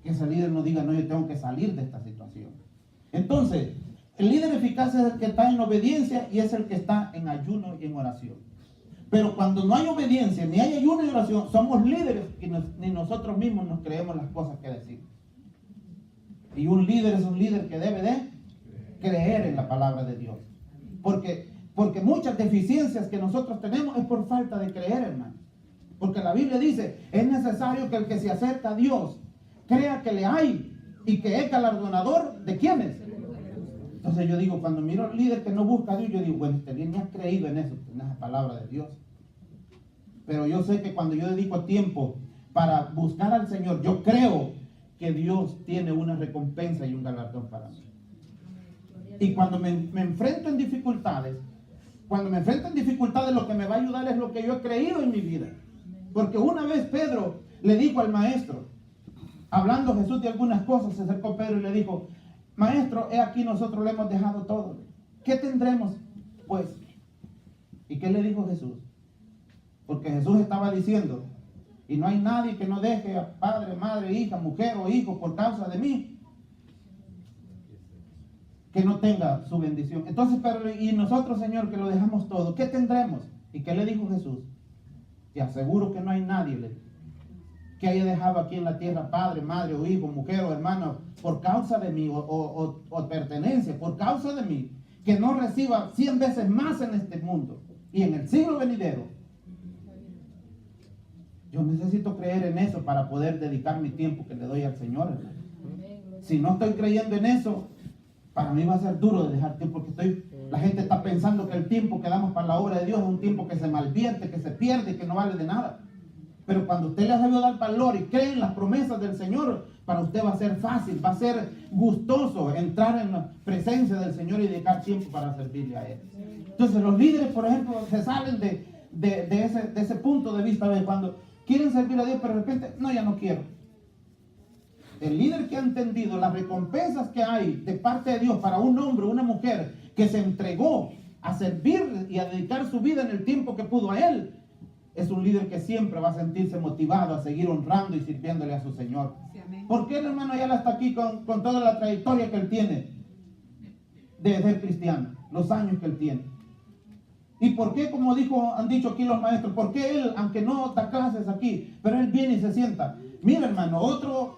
[SPEAKER 1] Que ese líder no diga, no, yo tengo que salir de esta situación. Entonces, el líder eficaz es el que está en obediencia y es el que está en ayuno y en oración. Pero cuando no hay obediencia, ni hay ayuno y oración, somos líderes y ni nosotros mismos nos creemos las cosas que decimos. Y un líder es un líder que debe de creer en la palabra de Dios. Porque muchas deficiencias que nosotros tenemos es por falta de creer, hermano. Porque la Biblia dice, es necesario que el que se acerca a Dios crea que le hay y que es galardonador de ¿quiénes? Entonces yo digo, cuando miro al líder que no busca a Dios, yo digo, bueno, este líder ni ha creído en eso, en esa palabra de Dios. Pero yo sé que cuando yo dedico tiempo para buscar al Señor, yo creo que Dios tiene una recompensa y un galardón para mí. Y cuando me enfrento en dificultades, lo que me va a ayudar es lo que yo he creído en mi vida. Porque una vez Pedro le dijo al maestro, hablando Jesús de algunas cosas, se acercó Pedro y le dijo, maestro, he aquí nosotros le hemos dejado todo. ¿Qué tendremos? Pues, ¿y qué le dijo Jesús? Porque Jesús estaba diciendo, y no hay nadie que no deje a padre, madre, hija, mujer o hijo por causa de mí, que no tenga su bendición. Entonces, pero y nosotros, Señor, que lo dejamos todo, ¿qué tendremos? ¿Y qué le dijo Jesús? Te aseguro que no hay nadie que haya dejado aquí en la tierra padre, madre o hijo, mujer o hermano por causa de mí o pertenencia, por causa de mí, que no reciba 100 veces más en este mundo y en el siglo venidero. Yo necesito creer en eso para poder dedicar mi tiempo que le doy al Señor, hermano. Si no estoy creyendo en eso, para mí va a ser duro de dejar tiempo, porque la gente está pensando que el tiempo que damos para la obra de Dios es un tiempo que se malvierte, que se pierde, que no vale de nada. Pero cuando usted le ha sabido dar valor y cree en las promesas del Señor, para usted va a ser fácil, va a ser gustoso entrar en la presencia del Señor y dedicar tiempo para servirle a Él. Entonces los líderes, por ejemplo, se salen de ese punto de vista de cuando quieren servir a Dios, pero de repente, no, ya no quiero. El líder que ha entendido las recompensas que hay de parte de Dios para un hombre o una mujer que se entregó a servir y a dedicar su vida en el tiempo que pudo a Él, es un líder que siempre va a sentirse motivado a seguir honrando y sirviéndole a su Señor. ¿Por qué el hermano Ayala está aquí con toda la trayectoria que él tiene de ser cristiano? Los años que él tiene. ¿Y por qué, como han dicho aquí los maestros, por qué él, aunque no da clases aquí, pero él viene y se sienta? Mira, hermano, otro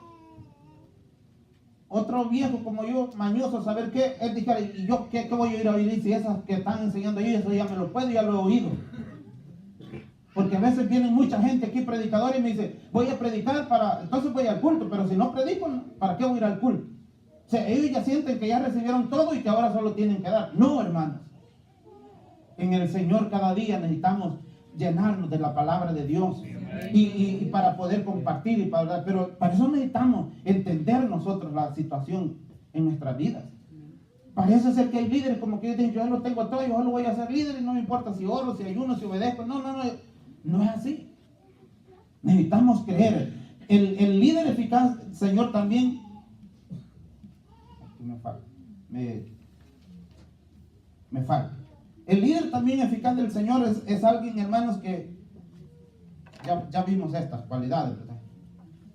[SPEAKER 1] viejo como yo, mañoso, saber qué, él dijera, ¿y yo qué voy a ir a oír si esas que están enseñando ahí, eso ya me lo puedo, ya lo he oído? Porque a veces vienen mucha gente aquí, predicadores, y me dice, voy a predicar entonces voy al culto, pero si no predico, ¿para qué voy a ir al culto? O sea, ellos ya sienten que ya recibieron todo y que ahora solo tienen que dar. No, hermanos. En el Señor cada día necesitamos llenarnos de la palabra de Dios y para poder compartir pero para eso necesitamos entender nosotros la situación en nuestras vidas. Parece ser que hay líderes como que dicen, yo ya lo tengo todo, yo solo voy a ser líder y no me importa si oro, si ayuno, si obedezco. No es así. Necesitamos creer. El líder eficaz, Señor, también, aquí me falta. El líder también eficaz del Señor es alguien, hermanos, que ya vimos estas cualidades, ¿verdad?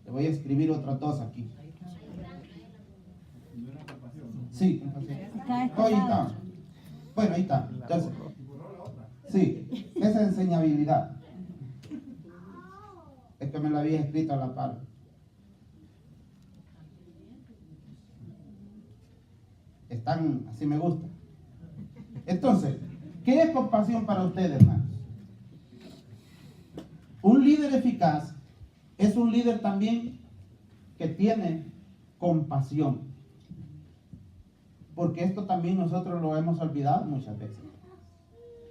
[SPEAKER 1] Le voy a escribir otras dos aquí. Sí, ahí está. Bueno, ahí está. Entonces, sí, esa enseñabilidad. Es que me la había escrito a la par. Así me gusta. Entonces, ¿qué es compasión para ustedes, hermanos? Un líder eficaz es un líder también que tiene compasión. Porque esto también nosotros lo hemos olvidado muchas veces.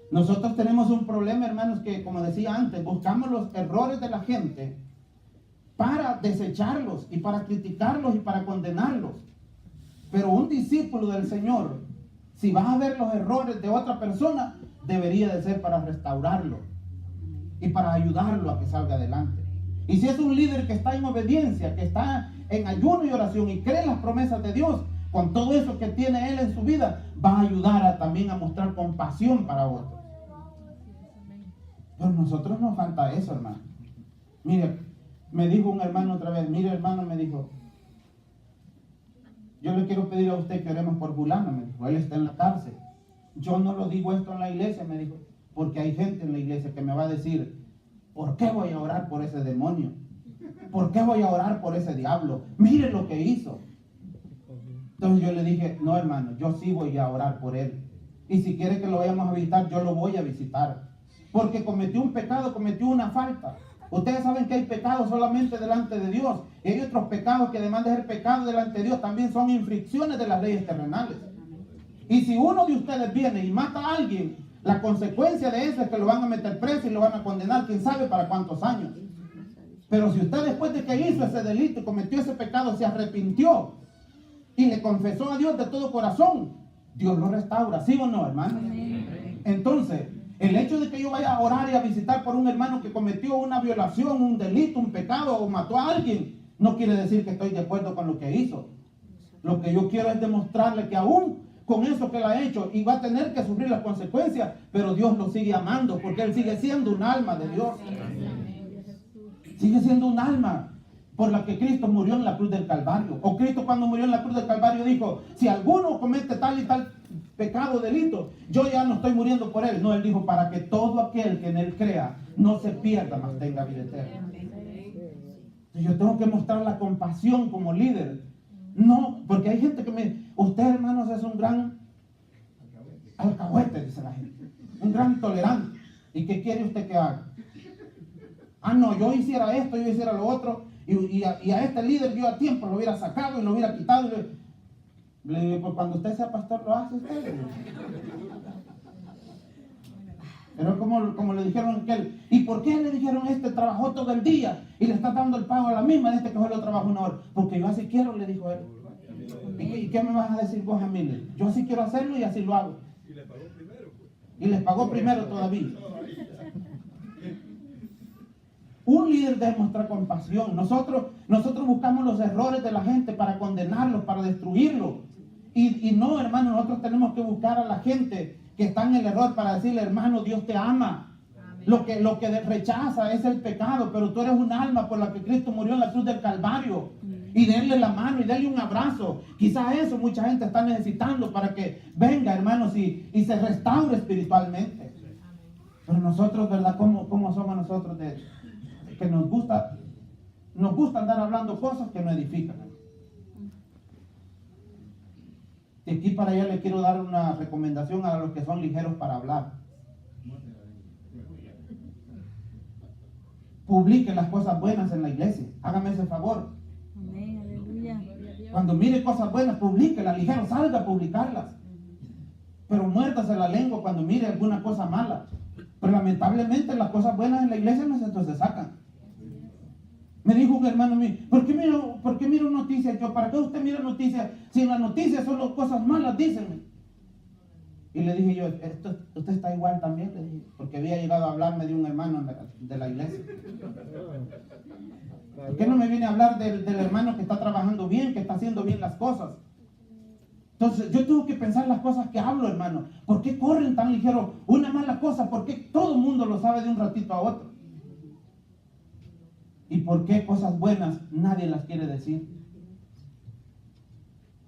[SPEAKER 1] Nosotros tenemos un problema, hermanos, que como decía antes, buscamos los errores de la gente para desecharlos y para criticarlos y para condenarlos. Pero un discípulo del Señor, si vas a ver los errores de otra persona, debería de ser para restaurarlo y para ayudarlo a que salga adelante. Y si es un líder que está en obediencia, que está en ayuno y oración y cree en las promesas de Dios, con todo eso que tiene él en su vida, va a ayudar también a mostrar compasión para otros. Pero a nosotros nos falta eso, hermano. Mire, me dijo un hermano otra vez, mire hermano, me dijo, yo le quiero pedir a usted que oremos por fulano, me dijo, él está en la cárcel. Yo no lo digo esto en la iglesia, me dijo, porque hay gente en la iglesia que me va a decir, ¿por qué voy a orar por ese demonio? ¿Por qué voy a orar por ese diablo? Mire lo que hizo. Entonces yo le dije, no hermano, yo sí voy a orar por él. Y si quiere que lo vayamos a visitar, yo lo voy a visitar. Porque cometió un pecado, cometió una falta. Ustedes saben que hay pecados solamente delante de Dios. Y hay otros pecados que además de ser pecado delante de Dios, también son infracciones de las leyes terrenales. Y si uno de ustedes viene y mata a alguien, la consecuencia de eso es que lo van a meter preso y lo van a condenar, quién sabe para cuántos años. Pero si usted después de que hizo ese delito y cometió ese pecado se arrepintió y le confesó a Dios de todo corazón, Dios lo restaura, ¿sí o no, hermano? Entonces, el hecho de que yo vaya a orar y a visitar por un hermano que cometió una violación, un delito, un pecado o mató a alguien, no quiere decir que estoy de acuerdo con lo que hizo. Lo que yo quiero es demostrarle que aún con eso que él ha hecho y va a tener que sufrir las consecuencias, pero Dios lo sigue amando porque él sigue siendo un alma de Dios. Sigue siendo un alma por la que Cristo murió en la cruz del Calvario. O Cristo cuando murió en la cruz del Calvario dijo, si alguno comete tal y tal pecado o delito, yo ya no estoy muriendo por él. No, él dijo, para que todo aquel que en él crea no se pierda, mas tenga vida eterna. Entonces yo tengo que mostrar la compasión como líder. No, porque hay gente que usted hermanos es un gran alcahuete, dice la gente. Un gran tolerante. ¿Y qué quiere usted que haga? Ah, no, yo hiciera esto, yo hiciera lo otro, y a este líder yo a tiempo lo hubiera sacado y lo hubiera quitado. Le digo, pues cuando usted sea pastor lo hace usted. Pero como le dijeron a aquel, ¿y por qué le dijeron trabajó todo el día y le está dando el pago a la misma de que solo trabajó una hora? Porque yo así quiero, le dijo él. ¿Y qué me vas a decir vos a mí? Yo así quiero hacerlo y así lo hago. Y le pagó primero. Y les pagó primero todavía. Un líder debe mostrar compasión. Nosotros buscamos los errores de la gente para condenarlos, para destruirlos. Y no, hermano, nosotros tenemos que buscar a la gente que está en el error para decirle, hermano, Dios te ama. Lo que rechaza es el pecado, pero tú eres un alma por la que Cristo murió en la cruz del Calvario. Y denle la mano y denle un abrazo. Quizás eso mucha gente está necesitando para que venga, hermanos, y se restaure espiritualmente. Pero nosotros, ¿verdad? ¿Cómo somos nosotros que nos gusta andar hablando cosas que no edifican? De aquí para allá le quiero dar una recomendación a los que son ligeros para hablar. Publique las cosas buenas en la iglesia. Hágame ese favor.
[SPEAKER 2] Amén, aleluya.
[SPEAKER 1] Cuando mire cosas buenas, publíquelas, ligero, salga a publicarlas. Pero muérdase la lengua cuando mire alguna cosa mala. Pero lamentablemente las cosas buenas en la iglesia no se sacan. Me dijo un hermano mío, ¿por qué miro noticias? Yo, ¿para qué usted mira noticias? Si en las noticias solo cosas malas, dícenme. Y le dije yo, usted está igual también, le dije, porque había llegado a hablarme de un hermano de la iglesia. ¿Por qué no me viene a hablar del hermano que está trabajando bien, que está haciendo bien las cosas? Entonces yo tengo que pensar las cosas que hablo, hermano. ¿Por qué corren tan ligero una mala cosa? ¿Por qué todo el mundo lo sabe de un ratito a otro? ¿Y por qué cosas buenas nadie las quiere decir?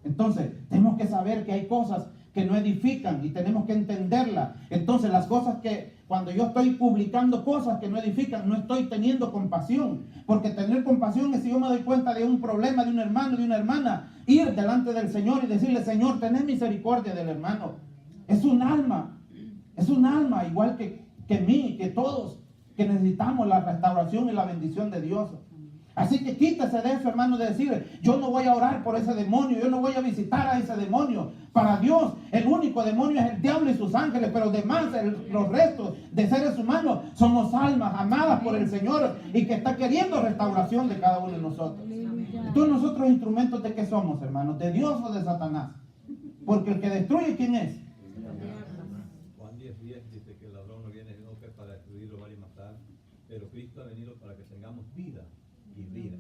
[SPEAKER 1] Entonces tenemos que saber que hay cosas que no edifican y tenemos que entenderlas. Entonces las cosas que cuando yo estoy publicando cosas que no edifican, no estoy teniendo compasión. Porque tener compasión es si yo me doy cuenta de un problema de un hermano, de una hermana, ir delante del Señor y decirle, Señor, tened misericordia del hermano. Es un alma igual que mí, que todos, que necesitamos la restauración y la bendición de Dios. Así que quítese de eso, hermano, de decir, yo no voy a orar por ese demonio, yo no voy a visitar a ese demonio. Para Dios, el único demonio es el diablo y sus ángeles, pero demás, los restos de seres humanos, somos almas amadas por el Señor y que está queriendo restauración de cada uno de nosotros. Entonces, nosotros instrumentos de qué somos, hermanos, de Dios o de Satanás. Porque el que destruye, ¿quién es?
[SPEAKER 3] Juan 10:10 dice que el ladrón no viene sino que para destruir, robar y matar, pero Cristo ha venido para que tengamos vida y vida.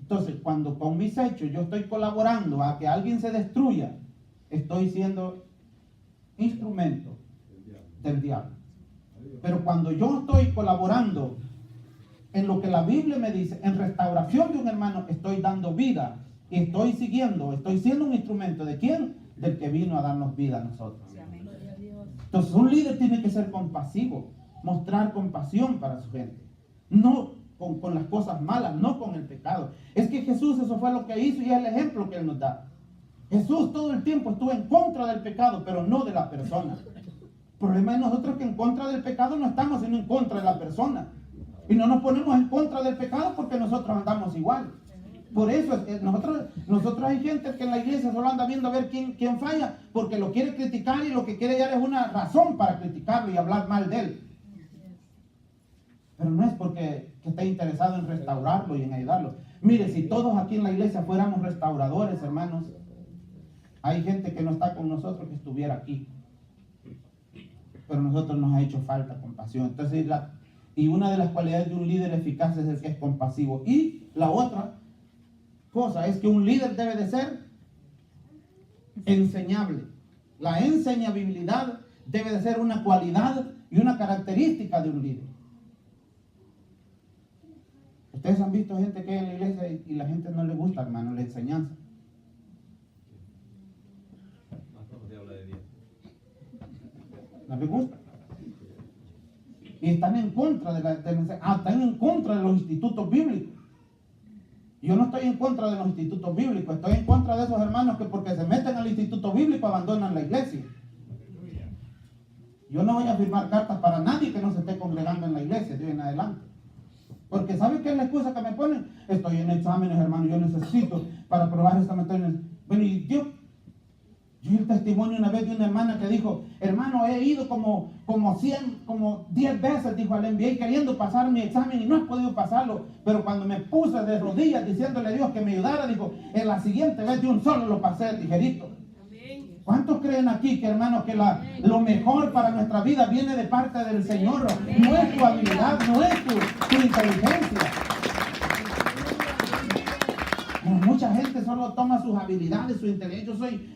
[SPEAKER 1] Entonces, cuando con mis hechos yo estoy colaborando a que alguien se destruya, estoy siendo instrumento del diablo. Pero cuando yo estoy colaborando en lo que la Biblia me dice, en restauración de un hermano, estoy dando vida y estoy siendo un instrumento ¿de quién? Del que vino a darnos vida a nosotros. Entonces, un líder tiene que ser compasivo, mostrar compasión para su gente, no con las cosas malas, no con el pecado. Es que Jesús eso fue lo que hizo y es el ejemplo que Él nos da. Jesús todo el tiempo estuvo en contra del pecado, pero no de la persona. El problema de nosotros es que en contra del pecado no estamos, sino en contra de la persona. Y no nos ponemos en contra del pecado porque nosotros andamos igual. Por eso nosotros hay gente que en la iglesia solo anda viendo a ver quién falla, porque lo quiere criticar y lo que quiere dar es una razón para criticarlo y hablar mal de él. Pero no es porque esté interesado en restaurarlo y en ayudarlo. Mire, si todos aquí en la iglesia fuéramos restauradores, hermanos, hay gente que no está con nosotros que estuviera aquí. Pero a nosotros nos ha hecho falta compasión. Entonces, y una de las cualidades de un líder eficaz es el que es compasivo. Y la otra cosa es que un líder debe de ser enseñable. La enseñabilidad debe de ser una cualidad y una característica de un líder. Ustedes han visto gente que hay en la iglesia y la gente no le gusta, hermano, la enseñanza. No les gusta. Y están en contra están en contra de los institutos bíblicos. Yo no estoy en contra de los institutos bíblicos, estoy en contra de esos hermanos que porque se meten al instituto bíblico abandonan la iglesia. Yo no voy a firmar cartas para nadie que no se esté congregando en la iglesia de hoy en adelante. Porque ¿saben qué es la excusa que me ponen? Estoy en exámenes, hermano, yo necesito para probar esta materia. Bueno, y yo vi el testimonio una vez de una hermana que dijo, hermano, he ido como 10 veces, dijo, al MBA queriendo pasar mi examen y no he podido pasarlo, pero cuando me puse de rodillas diciéndole a Dios que me ayudara, dijo, en la siguiente vez de un solo lo pasé ligerito. ¿Cuántos creen aquí que, hermano, que lo mejor para nuestra vida viene de parte del Señor? No es tu habilidad, no es tu inteligencia. Mucha gente solo toma sus habilidades, su inteligencia.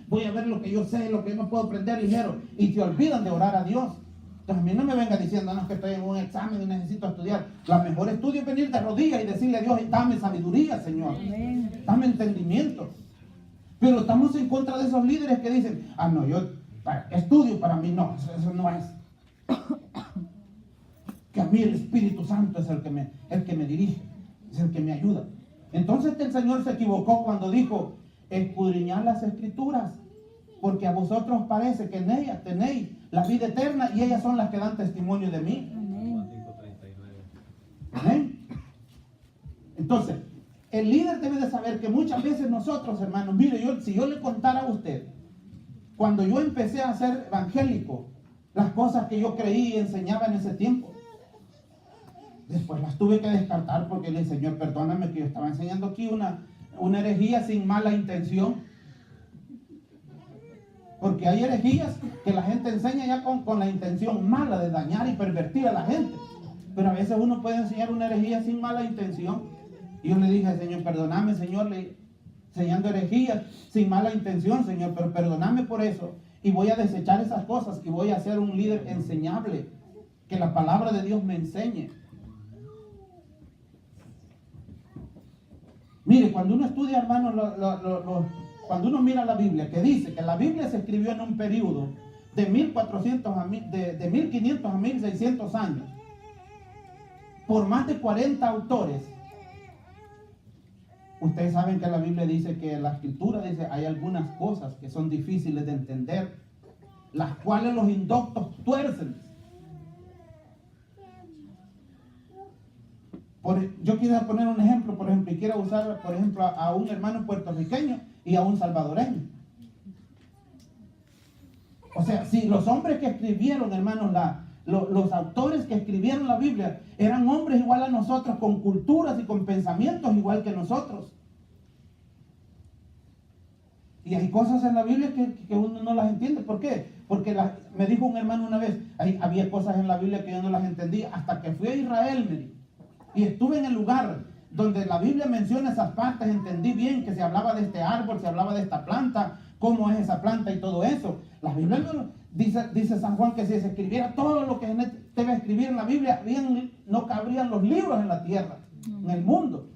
[SPEAKER 1] Voy a ver lo que yo sé, lo que yo no puedo aprender ligero. Y se olvidan de orar a Dios. Entonces a mí no me venga diciendo, no, es que estoy en un examen y necesito estudiar. La mejor estudio es venir de rodillas y decirle a Dios, dame sabiduría, Señor. Dame entendimiento. Pero estamos en contra de esos líderes que dicen, no, yo estudio para mí, no, eso no es. Que a mí el Espíritu Santo es el que me dirige, es el que me ayuda. Entonces el Señor se equivocó cuando dijo, escudriñad las Escrituras, porque a vosotros parece que en ellas tenéis la vida eterna y ellas son las que dan testimonio de mí. Amén. Entonces, el líder debe de saber que muchas veces nosotros, hermanos, mire, si yo le contara a usted, cuando yo empecé a ser evangélico, las cosas que yo creí y enseñaba en ese tiempo, después las tuve que descartar porque le dije, Señor, perdóname que yo estaba enseñando aquí una herejía sin mala intención. Porque hay herejías que la gente enseña ya con la intención mala de dañar y pervertir a la gente. Pero a veces uno puede enseñar una herejía sin mala intención. Y yo le dije, Señor, perdóname, Señor, enseñando herejías sin mala intención, Señor, pero perdóname por eso. Y voy a desechar esas cosas y voy a ser un líder enseñable. Que la palabra de Dios me enseñe. Mire, cuando uno estudia, hermano, cuando uno mira la Biblia, que dice que la Biblia se escribió en un periodo de 1500 a 1600 años, por más de 40 autores. Ustedes saben que la Biblia dice que la Escritura dice hay algunas cosas que son difíciles de entender, las cuales los indoctos tuercen. Yo quiero poner un ejemplo, por ejemplo, y quiero usar, por ejemplo, a un hermano puertorriqueño y a un salvadoreño. O sea, si los hombres que escribieron, hermanos, los autores que escribieron la Biblia eran hombres igual a nosotros, con culturas y con pensamientos igual que nosotros. Y hay cosas en la Biblia que uno no las entiende. ¿Por qué? Porque me dijo un hermano una vez, había cosas en la Biblia que yo no las entendía hasta que fui a Israel, me dijo, y estuve en el lugar donde la Biblia menciona esas partes, entendí bien que se hablaba de este árbol, se hablaba de esta planta, cómo es esa planta y todo eso. La Biblia dice San Juan que si se escribiera todo lo que debe escribir en la Biblia, no cabrían los libros en la tierra, en el mundo.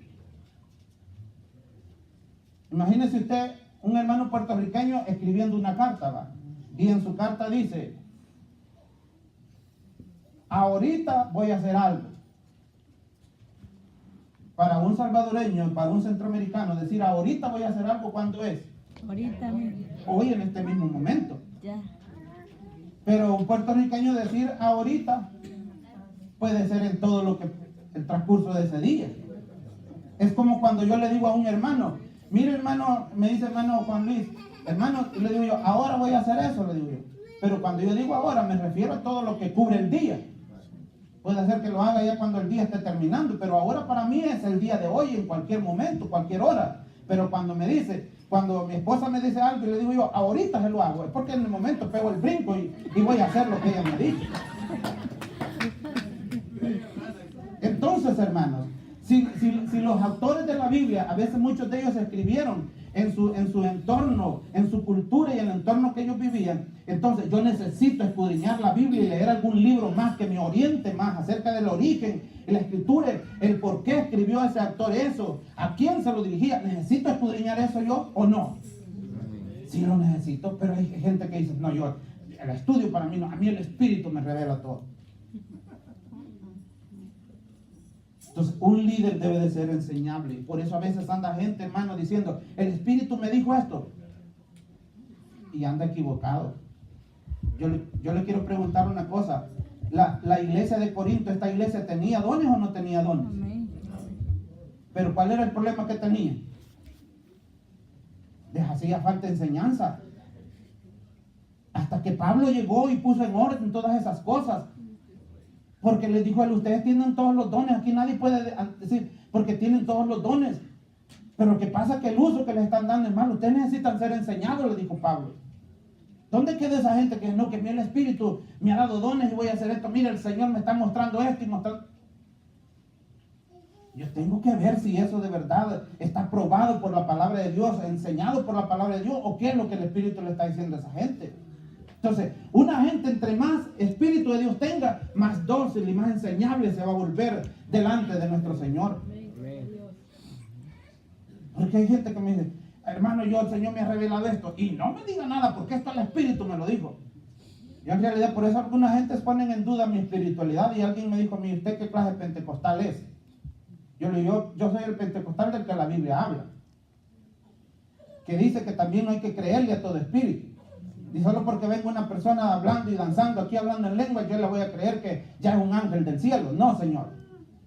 [SPEAKER 1] Imagínese usted un hermano puertorriqueño escribiendo una carta, ¿va? Y en su carta dice, ahorita voy a hacer algo. Para un salvadoreño, para un centroamericano, decir ahorita voy a hacer algo, ¿cuándo es?
[SPEAKER 2] Ahorita mismo.
[SPEAKER 1] Hoy, en este mismo momento.
[SPEAKER 2] Ya.
[SPEAKER 1] Pero un puertorriqueño decir ahorita puede ser en todo lo que el transcurso de ese día. Es como cuando yo le digo a un hermano, mire hermano, me dice hermano Juan Luis, hermano, y le digo yo, ahora voy a hacer eso, le digo yo. Pero cuando yo digo ahora, me refiero a todo lo que cubre el día. Puede ser que lo haga ya cuando el día esté terminando, pero ahora para mí es el día de hoy, en cualquier momento, cualquier hora. Pero cuando mi esposa me dice algo y le digo yo, ahorita se lo hago, es porque en el momento pego el brinco y voy a hacer lo que ella me dice. Entonces, hermanos, si los autores de la Biblia, a veces muchos de ellos escribieron en su entorno, en su cultura y en el entorno que ellos vivían, entonces yo necesito escudriñar la Biblia y leer algún libro más que me oriente más acerca del origen y la escritura, el por qué escribió ese autor eso, a quién se lo dirigía. ¿Necesito escudriñar eso yo o no? Sí lo necesito, pero hay gente que dice, no, yo el estudio para mí no, a mí el Espíritu me revela todo. Entonces, un líder debe de ser enseñable. Por eso a veces anda gente, hermano, diciendo, el Espíritu me dijo esto. Y anda equivocado. Yo le quiero preguntar una cosa. La iglesia de Corinto, ¿esta iglesia tenía dones o no tenía dones?
[SPEAKER 2] Amén.
[SPEAKER 1] Pero ¿cuál era el problema que tenía? Les hacía falta enseñanza. Hasta que Pablo llegó y puso en orden todas esas cosas. Porque les dijo a él, ustedes tienen todos los dones. Aquí nadie puede decir, porque tienen todos los dones. Pero lo que pasa es que el uso que les están dando es malo. Ustedes necesitan ser enseñados, le dijo Pablo. ¿Dónde queda esa gente que no, que el Espíritu me ha dado dones y voy a hacer esto? Mira, el Señor me está mostrando esto y mostrando. Yo tengo que ver si eso de verdad está probado por la palabra de Dios, enseñado por la palabra de Dios, o qué es lo que el Espíritu le está diciendo a esa gente. Entonces, una gente entre más Espíritu de Dios tenga, más dócil y más enseñable se va a volver delante de nuestro Señor. Porque hay gente que me dice, hermano, el Señor me ha revelado esto, y no me diga nada, porque esto el Espíritu me lo dijo. Yo en realidad, por eso algunas gentes ponen en duda mi espiritualidad, y alguien me dijo, mire, ¿usted qué clase de pentecostal es? Yo le digo, yo soy el pentecostal del que la Biblia habla, que dice que también no hay que creerle a todo espíritu. Y solo porque venga una persona hablando y danzando aquí, hablando en lengua, yo le voy a creer que ya es un ángel del cielo. No, Señor.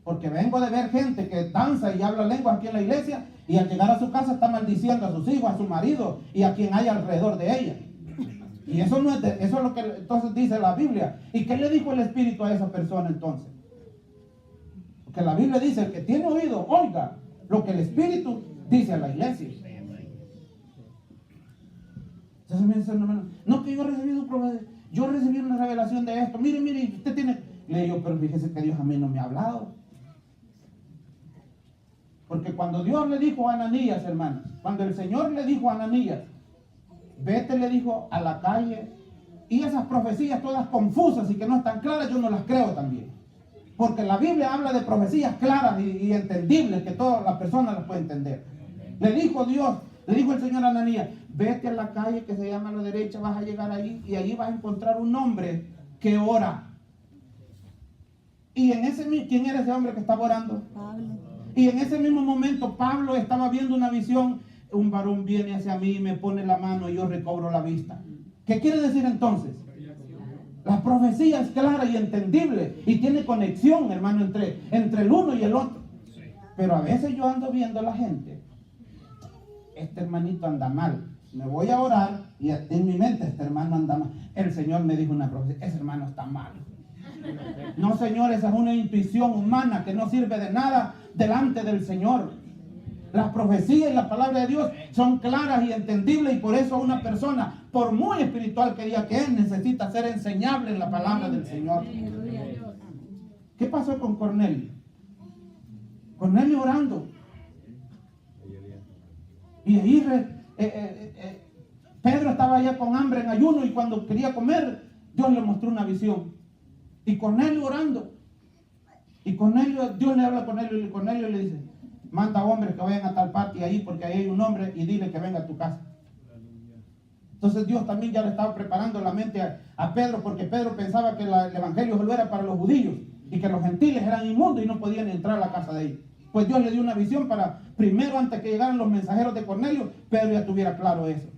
[SPEAKER 1] Porque vengo de ver gente que danza y habla lengua aquí en la iglesia, y al llegar a su casa está maldiciendo a sus hijos, a su marido y a quien hay alrededor de ella. Y eso no es eso es lo que entonces dice la Biblia. ¿Y qué le dijo el Espíritu a esa persona entonces? Porque la Biblia dice, el que tiene oído, oiga lo que el Espíritu dice a la iglesia. Entonces me dicen, no, que yo recibí una revelación de esto. Mire, usted tiene. Le digo, pero fíjese que Dios a mí no me ha hablado. Porque cuando Dios le dijo a Ananías, hermano, cuando el Señor le dijo a Ananías, vete, le dijo, a la calle, y esas profecías todas confusas y que no están claras, yo no las creo también. Porque la Biblia habla de profecías claras y entendibles, que todas las personas las pueden entender. Le dijo el Señor a Ananías, vete a la calle que se llama a la derecha, vas a llegar ahí y allí vas a encontrar un hombre que ora. Y ¿quién era ese hombre que estaba orando?
[SPEAKER 2] Pablo.
[SPEAKER 1] Y en ese mismo momento Pablo estaba viendo una visión. Un varón viene hacia mí y me pone la mano y yo recobro la vista. ¿Qué quiere decir entonces? La profecía es clara y entendible y tiene conexión, hermano, entre el uno y el otro. Pero a veces yo ando viendo a la gente, este hermanito anda mal, me voy a orar y en mi mente este hermano anda mal. El Señor me dijo una profecía, ese hermano está mal. No, Señor, esa es una intuición humana que no sirve de nada delante del Señor. Las profecías y la palabra de Dios son claras y entendibles, y por eso una persona, por muy espiritual que diga que es, necesita ser enseñable en la palabra del Señor. ¿Qué pasó con Cornelio? Cornelio orando. Y ahí Pedro estaba allá con hambre en ayuno, y cuando quería comer, Dios le mostró una visión. Y Cornelio orando. Y Cornelio, Dios le habla a Cornelio, y Cornelio le dice: manda hombres que vayan a tal parte ahí, porque ahí hay un hombre, y dile que venga a tu casa. Entonces Dios también ya le estaba preparando la mente a Pedro, porque Pedro pensaba que el evangelio solo era para los judíos y que los gentiles eran inmundos y no podían entrar a la casa de ellos. Pues Dios le dio una visión para, primero, antes que llegaran los mensajeros de Cornelio, Pedro ya tuviera claro eso.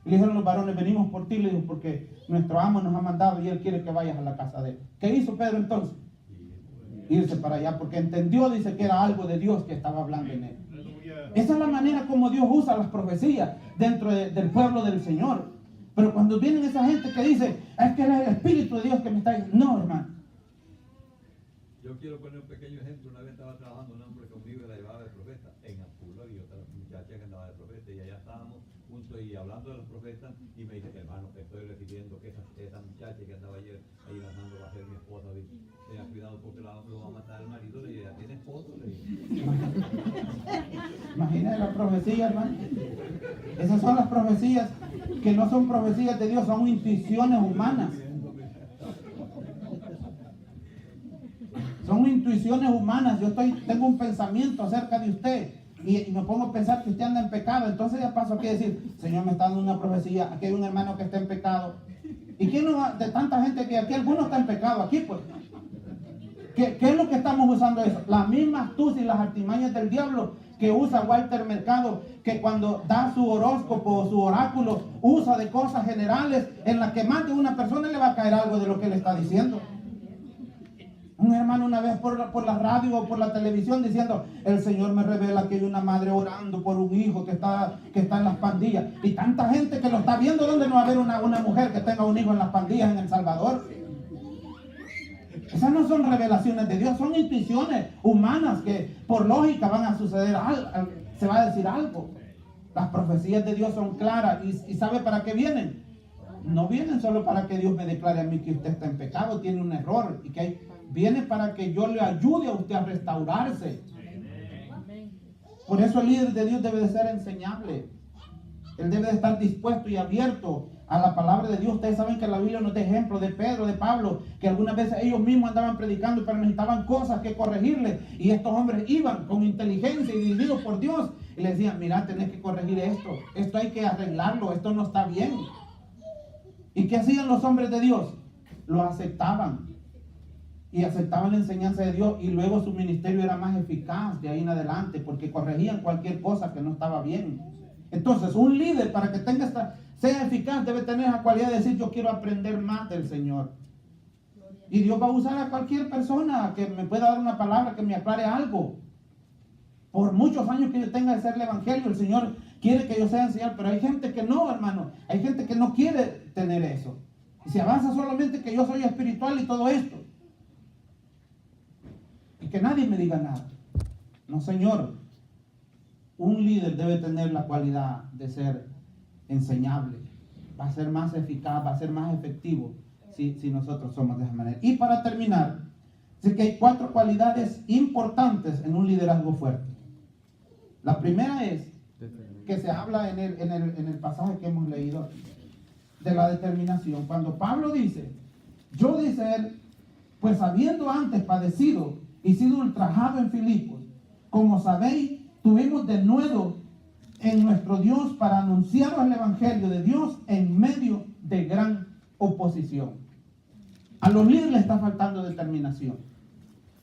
[SPEAKER 1] Y le dijeron los varones: venimos por ti, le dijo, porque nuestro amo nos ha mandado y él quiere que vayas a la casa de él. ¿Qué hizo Pedro entonces? Irse para allá, porque entendió, dice, que era algo de Dios que estaba hablando en él. Esa es la manera como Dios usa las profecías dentro del pueblo del Señor. Pero cuando vienen esa gente que dice: es que es el Espíritu de Dios que me está diciendo. No, hermano.
[SPEAKER 3] Yo quiero poner un pequeño ejemplo. Una vez estaba trabajando un hombre conmigo y la llevaba de profeta en Apolo, y otra muchacha que andaba de profeta, y allá estábamos juntos y hablando de los profetas, y me dice: hermano, que estoy recibiendo que esa muchacha que andaba ayer ahí ganando va a ser mi esposa. Tenga cuidado porque lo va a matar el marido. Le dije: ¿tiene esposo? Le dije.
[SPEAKER 1] Imagínate la profecía, hermano. Esas son las profecías que no son profecías de Dios, son intuiciones humanas. Son intuiciones humanas. Yo tengo un pensamiento acerca de usted y me pongo a pensar que usted anda en pecado. Entonces ya paso aquí a decir: Señor, me está dando una profecía. Aquí hay un hermano que está en pecado. ¿Y quién no, de tanta gente que aquí alguno está en pecado? Aquí pues. ¿Qué es lo que estamos usando eso? Las mismas astucias y las artimañas del diablo que usa Walter Mercado, que cuando da su horóscopo o su oráculo, usa de cosas generales en las que más de una persona le va a caer algo de lo que le está diciendo. Un hermano una vez por la radio o por la televisión diciendo: el Señor me revela que hay una madre orando por un hijo que está en las pandillas. Y tanta gente que lo está viendo. ¿Dónde no va a haber una mujer que tenga un hijo en las pandillas en El Salvador? Esas no son revelaciones de Dios, son intuiciones humanas que por lógica van a suceder, se va a decir algo. Las profecías de Dios son claras. ¿Y sabe para qué vienen? No vienen solo para que Dios me declare a mí que usted está en pecado, tiene un error, y que viene para que yo le ayude a usted a restaurarse. Por eso el líder de Dios debe de ser enseñable. Él debe de estar dispuesto y abierto a la palabra de Dios. Ustedes saben que la Biblia nos da ejemplo de Pedro, de Pablo, que algunas veces ellos mismos andaban predicando, pero necesitaban cosas que corregirle, y estos hombres iban con inteligencia y dirigidos por Dios y le decían: mira, tenés que corregir esto hay que arreglarlo, esto no está bien. ¿Y qué hacían los hombres de Dios? Lo aceptaban, y aceptaban la enseñanza de Dios, y luego su ministerio era más eficaz de ahí en adelante, porque corregían cualquier cosa que no estaba bien. Entonces, un líder, para que sea eficaz, debe tener la cualidad de decir: yo quiero aprender más del Señor. Y Dios va a usar a cualquier persona que me pueda dar una palabra, que me aclare algo. Por muchos años que yo tenga de ser el evangelio, el Señor quiere que yo sea enseñar, pero hay gente que no, hermano. Hay gente que no quiere tener eso. Y se avanza solamente que yo soy espiritual y todo esto. Y que nadie me diga nada. No, Señor. Un líder debe tener la cualidad de ser enseñable. Va a ser más eficaz, va a ser más efectivo si nosotros somos de esa manera. Y para terminar, sé que hay 4 cualidades importantes en un liderazgo fuerte. La primera es que se habla en el pasaje que hemos leído de la determinación. Cuando Pablo dice: yo, dice él, pues habiendo antes padecido y sido ultrajado en Filipos, como sabéis, tuvimos de nuevo en nuestro Dios para anunciaros el evangelio de Dios en medio de gran oposición. A los líderes les está faltando determinación.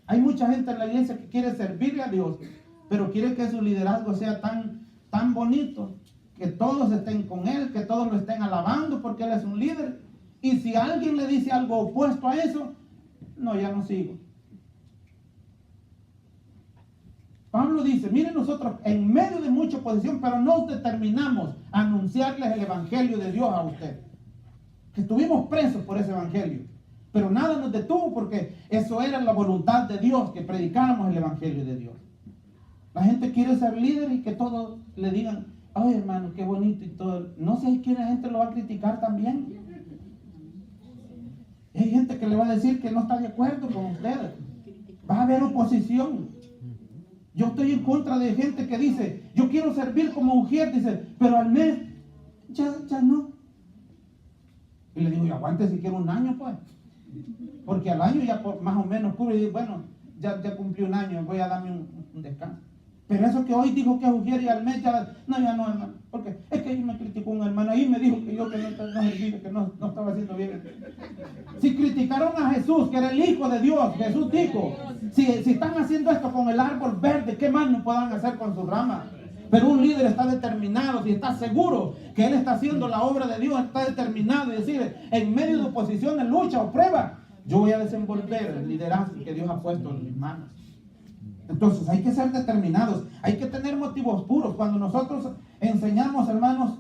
[SPEAKER 1] Hay mucha gente en la iglesia que quiere servirle a Dios, pero quiere que su liderazgo sea tan bonito, que todos estén con él, que todos lo estén alabando porque él es un líder. Y si alguien le dice algo opuesto a eso, no, ya no sigo. Pablo dice, miren, nosotros en medio de mucha oposición, pero nos determinamos a anunciarles el evangelio de Dios a usted. Que estuvimos presos por ese evangelio, pero nada nos detuvo porque eso era la voluntad de Dios, que predicáramos el evangelio de Dios. La gente quiere ser líder y que todos le digan, ay hermano, qué bonito y todo. No sé quién la gente lo va a criticar también. Hay gente que le va a decir que no está de acuerdo con ustedes. Va a haber oposición. Yo estoy en contra de gente que dice, yo quiero servir como mujer, dice, pero al mes ya no. Y le digo, aguante si quiero un año, pues. Porque al año ya más o menos cubre y digo, bueno, ya cumplí un año, voy a darme un descanso. Pero eso que hoy dijo que es y al mes ya no, hermano. Porque es que ahí me criticó un hermano, ahí me dijo que yo que no servía, que no estaba haciendo bien. Si criticaron a Jesús, que era el Hijo de Dios, Jesús dijo, si están haciendo esto con el árbol verde, ¿qué más no puedan hacer con sus ramas? Pero un líder está determinado, si está seguro que él está haciendo la obra de Dios, está determinado y decir, en medio de oposición, en lucha o prueba, yo voy a desenvolver el liderazgo que Dios ha puesto en mis manos. Entonces hay que ser determinados, hay que tener motivos puros. Cuando nosotros enseñamos, hermanos,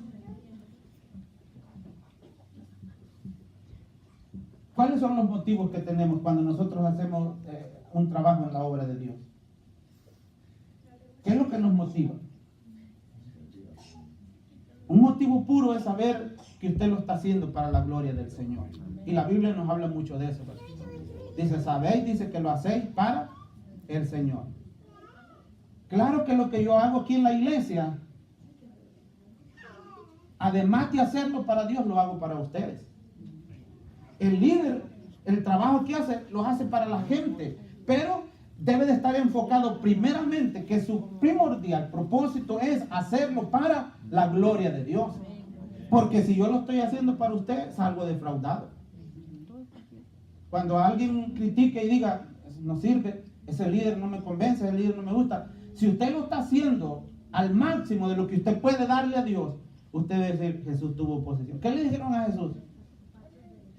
[SPEAKER 1] ¿cuáles son los motivos que tenemos cuando nosotros hacemos un trabajo en la obra de Dios? ¿Qué es lo que nos motiva? Un motivo puro es saber que usted lo está haciendo para la gloria del Señor. Y la Biblia nos habla mucho de eso. Dice, sabéis, dice que lo hacéis para el Señor. Claro que lo que yo hago aquí en la iglesia, además de hacerlo para Dios, lo hago para ustedes. El líder, el trabajo que hace, lo hace para la gente, pero debe de estar enfocado primeramente que su primordial propósito es hacerlo para la gloria de Dios. Porque si yo lo estoy haciendo para usted, salgo defraudado. Cuando alguien critique y diga, no sirve, ese líder no me convence, ese líder no me gusta. Si usted lo está haciendo al máximo de lo que usted puede darle a Dios, usted debe decir, Jesús tuvo oposición. ¿Qué le dijeron a Jesús?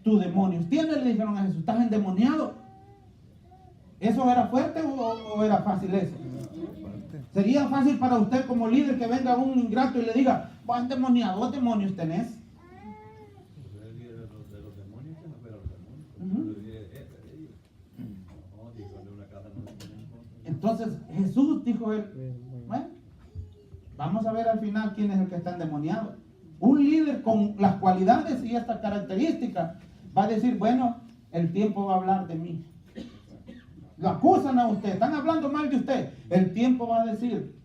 [SPEAKER 1] Tu demonios tienes, le dijeron a Jesús, estás endemoniado. ¿Eso era fuerte o era fácil eso? ¿Sería fácil para usted como líder que venga un ingrato y le diga, vos endemoniado, ¿vos demonios tenés? Entonces Jesús dijo él, bueno, vamos a ver al final quién es el que está endemoniado. Un líder con las cualidades y estas características va a decir, bueno, el tiempo va a hablar de mí. Lo acusan a usted, están hablando mal de usted. El tiempo va a decir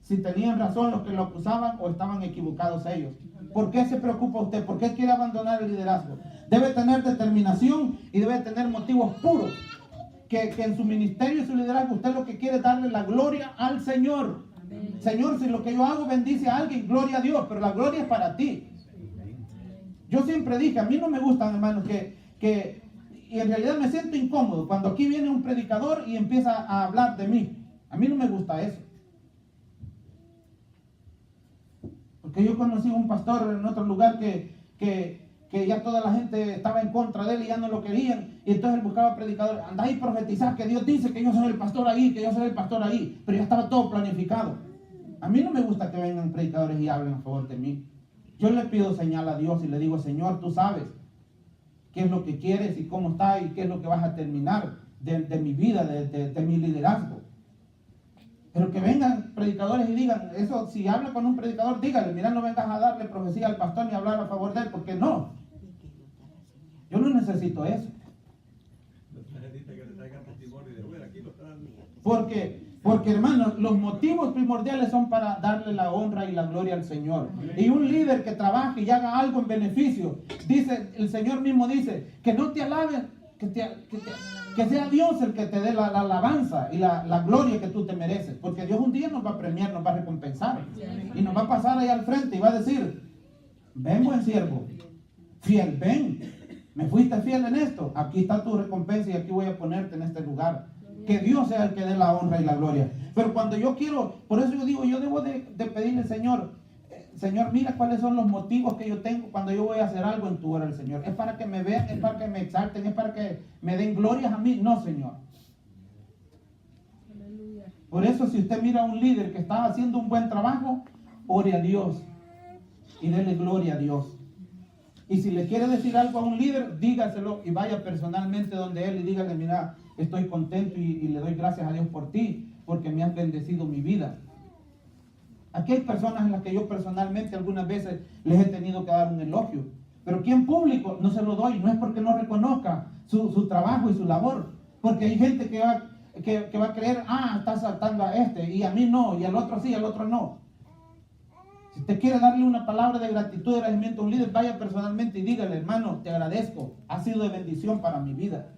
[SPEAKER 1] si tenían razón los que lo acusaban o estaban equivocados ellos. ¿Por qué se preocupa usted? ¿Por qué quiere abandonar el liderazgo? Debe tener determinación y debe tener motivos puros. Que en su ministerio y su liderazgo usted lo que quiere es darle la gloria al Señor. Amén. Señor, si lo que yo hago bendice a alguien, gloria a Dios, pero la gloria es para ti. Yo siempre dije, a mí no me gustan, hermanos, y en realidad me siento incómodo cuando aquí viene un predicador y empieza a hablar de mí. A mí no me gusta eso. Porque yo conocí a un pastor en otro lugar que ya toda la gente estaba en contra de él y ya no lo querían. Y entonces él buscaba predicadores. Anda ahí profetizar que Dios dice que yo soy el pastor ahí, que yo soy el pastor ahí. Pero ya estaba todo planificado. A mí no me gusta que vengan predicadores y hablen a favor de mí. Yo le pido señal a Dios y le digo, Señor, tú sabes qué es lo que quieres y cómo está y qué es lo que vas a terminar de mi vida, de mi liderazgo. Pero que vengan predicadores y digan, eso, si habla con un predicador, dígale, mira, no vengas a darle profecía al pastor ni a hablar a favor de él, porque no. Yo no necesito eso. Porque hermanos, los motivos primordiales son para darle la honra y la gloria al Señor. Y un líder que trabaje y haga algo en beneficio, dice, el Señor mismo dice, que no te alabes, que sea Dios el que te dé la alabanza y la gloria que tú te mereces. Porque Dios un día nos va a premiar, nos va a recompensar. Y nos va a pasar ahí al frente y va a decir, ven buen siervo, fiel, ven, me fuiste fiel en esto, aquí está tu recompensa y aquí voy a ponerte en este lugar. Que Dios sea el que dé la honra y la gloria. Pero cuando yo quiero, por eso yo digo, yo debo de pedirle, Señor, mira cuáles son los motivos que yo tengo cuando yo voy a hacer algo en tu obra, Señor. ¿Es para que me vean? ¿Es para que me exalten? ¿Es para que me den glorias a mí? No, Señor. Por eso, si usted mira a un líder que está haciendo un buen trabajo, ore a Dios y dele gloria a Dios. Y si le quiere decir algo a un líder, dígaselo y vaya personalmente donde él y dígale: mira, estoy contento y le doy gracias a Dios por ti, porque me has bendecido mi vida. Aquí hay personas en las que yo personalmente algunas veces les he tenido que dar un elogio, pero aquí en público no se lo doy. No es porque no reconozca su trabajo y su labor, porque hay gente que va a creer: está saltando a este y a mí no, y al otro sí, al otro no. Si usted quiere darle una palabra de gratitud, de agradecimiento a un líder, vaya personalmente y dígale: hermano, te agradezco, ha sido de bendición para mi vida.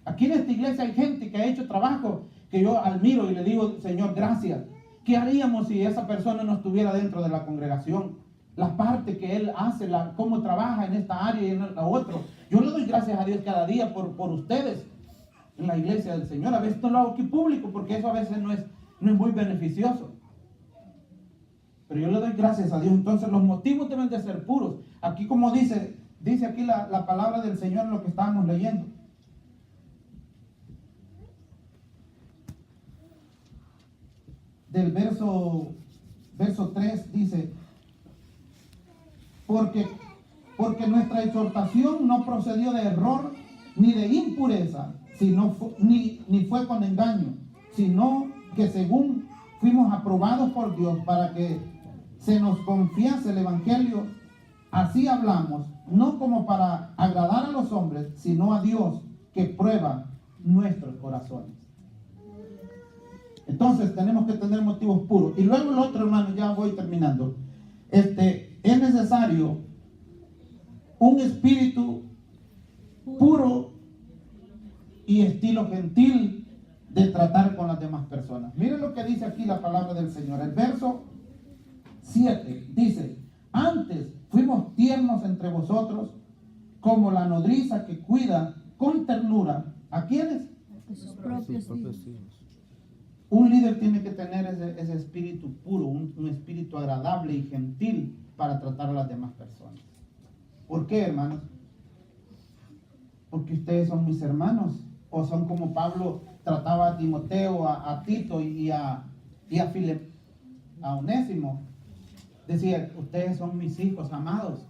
[SPEAKER 1] Aquí en esta iglesia hay gente que ha hecho trabajo que yo admiro y le digo: Señor, gracias. ¿Qué haríamos si esa persona no estuviera dentro de la congregación? La parte que él hace, cómo trabaja en esta área y en la otra. Yo le doy gracias a Dios cada día por ustedes en la iglesia del Señor. A veces no lo hago aquí público porque eso a veces no es muy beneficioso. Pero yo le doy gracias a Dios. Entonces los motivos deben de ser puros. Aquí, como dice aquí la palabra del Señor en lo que estábamos leyendo. Del verso 3 dice: porque nuestra exhortación no procedió de error ni de impureza, ni fue con engaño, sino que según fuimos aprobados por Dios para que se nos confiase el evangelio, así hablamos, no como para agradar a los hombres, sino a Dios, que prueba nuestros corazones. Entonces tenemos que tener motivos puros. Y luego el otro, hermano, ya voy terminando. Es necesario un espíritu puro y estilo gentil de tratar con las demás personas. Miren lo que dice aquí la palabra del Señor. El verso 7 dice: antes fuimos tiernos entre vosotros, como la nodriza que cuida con ternura. ¿A quiénes?
[SPEAKER 2] A sus propios hijos.
[SPEAKER 1] Un líder tiene que tener ese espíritu puro, un espíritu agradable y gentil para tratar a las demás personas. ¿Por qué, hermanos? Porque ustedes son mis hermanos, o son como Pablo trataba a Timoteo, a Tito y a Onésimo. Decía: ustedes son mis hijos amados.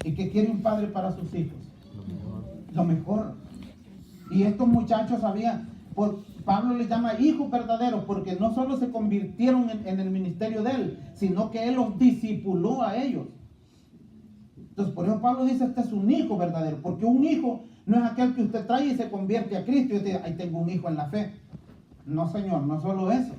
[SPEAKER 1] ¿Y qué quiere un padre para sus hijos? Lo mejor. Y estos muchachos sabían, Pablo les llama hijos verdaderos, porque no solo se convirtieron en el ministerio de él, sino que él los discipuló a ellos. Entonces, por eso Pablo dice: este es un hijo verdadero, porque un hijo no es aquel que usted trae y se convierte a Cristo y usted dice: ahí tengo un hijo en la fe. No, señor, no solo eso.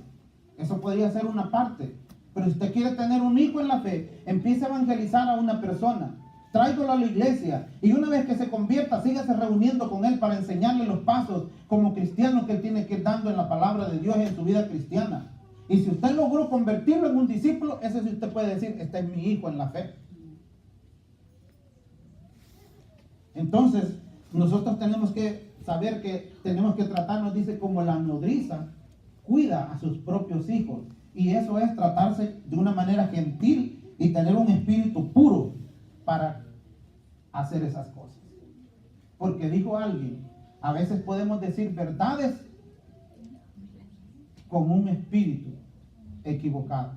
[SPEAKER 1] Eso podría ser una parte. Pero si usted quiere tener un hijo en la fe, empiece a evangelizar a una persona. Tráigalo a la iglesia y una vez que se convierta, sígase reuniendo con él para enseñarle los pasos como cristiano que él tiene que ir dando en la palabra de Dios y en su vida cristiana. Y si usted logró convertirlo en un discípulo, ese sí usted puede decir: este es mi hijo en la fe. Entonces, nosotros tenemos que saber que tenemos que tratarnos, dice, como la nodriza cuida a sus propios hijos. Y eso es tratarse de una manera gentil y tener un espíritu puro para hacer esas cosas. Porque dijo alguien: a veces podemos decir verdades con un espíritu equivocado.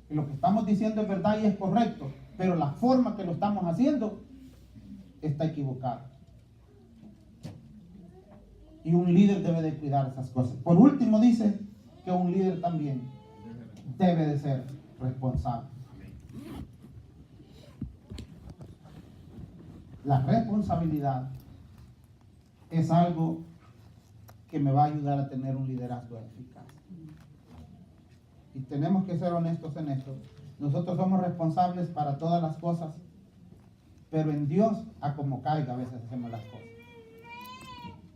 [SPEAKER 1] Y lo que estamos diciendo es verdad y es correcto, pero la forma que lo estamos haciendo está equivocada. Y un líder debe de cuidar esas cosas. Por último, dice que un líder también debe de ser responsable. La responsabilidad es algo que me va a ayudar a tener un liderazgo eficaz. Y tenemos que ser honestos en esto. Nosotros somos responsables para todas las cosas, pero en Dios, a como caiga, a veces hacemos las cosas.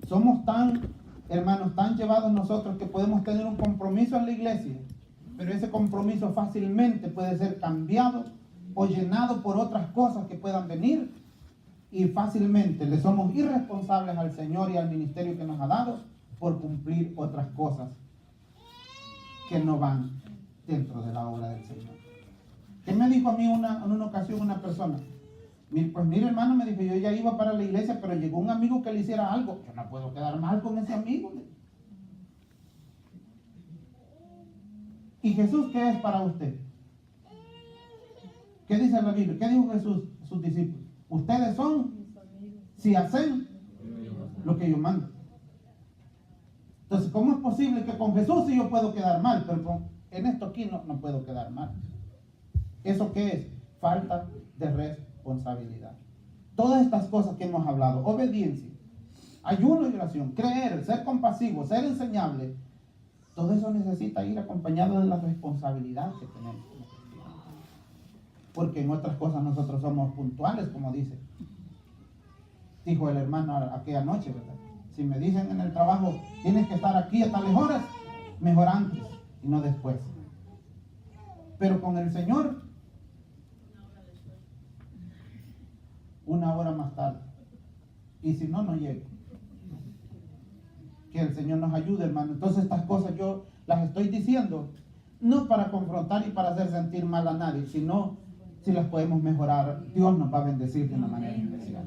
[SPEAKER 1] Somos hermanos, tan llevados nosotros que podemos tener un compromiso en la iglesia, pero ese compromiso fácilmente puede ser cambiado o llenado por otras cosas que puedan venir, y fácilmente le somos irresponsables al Señor y al ministerio que nos ha dado por cumplir otras cosas que no van dentro de la obra del Señor. ¿Qué me dijo a mí en una ocasión una persona? Pues mire, hermano, me dijo, yo ya iba para la iglesia, pero llegó un amigo que le hiciera algo. Yo no puedo quedar mal con ese amigo. ¿Y Jesús qué es para usted? ¿Qué dice la Biblia? ¿Qué dijo Jesús a sus discípulos? Ustedes son, si hacen lo que yo mando. Entonces, ¿cómo es posible que con Jesús sí yo puedo quedar mal, pero en esto aquí no puedo quedar mal? ¿Eso qué es? Falta de responsabilidad. Todas estas cosas que hemos hablado, obediencia, ayuno y oración, creer, ser compasivo, ser enseñable, todo eso necesita ir acompañado de la responsabilidad que tenemos. Porque en otras cosas nosotros somos puntuales, como dijo el hermano aquella noche, ¿verdad? Si me dicen en el trabajo, tienes que estar aquí a tales horas, mejor antes y no después. Pero con el Señor, una hora más tarde. Y si no, no llego. Que el Señor nos ayude, hermano. Entonces estas cosas yo las estoy diciendo, no para confrontar y para hacer sentir mal a nadie, sino si las podemos mejorar, Dios nos va a bendecir de una manera especial.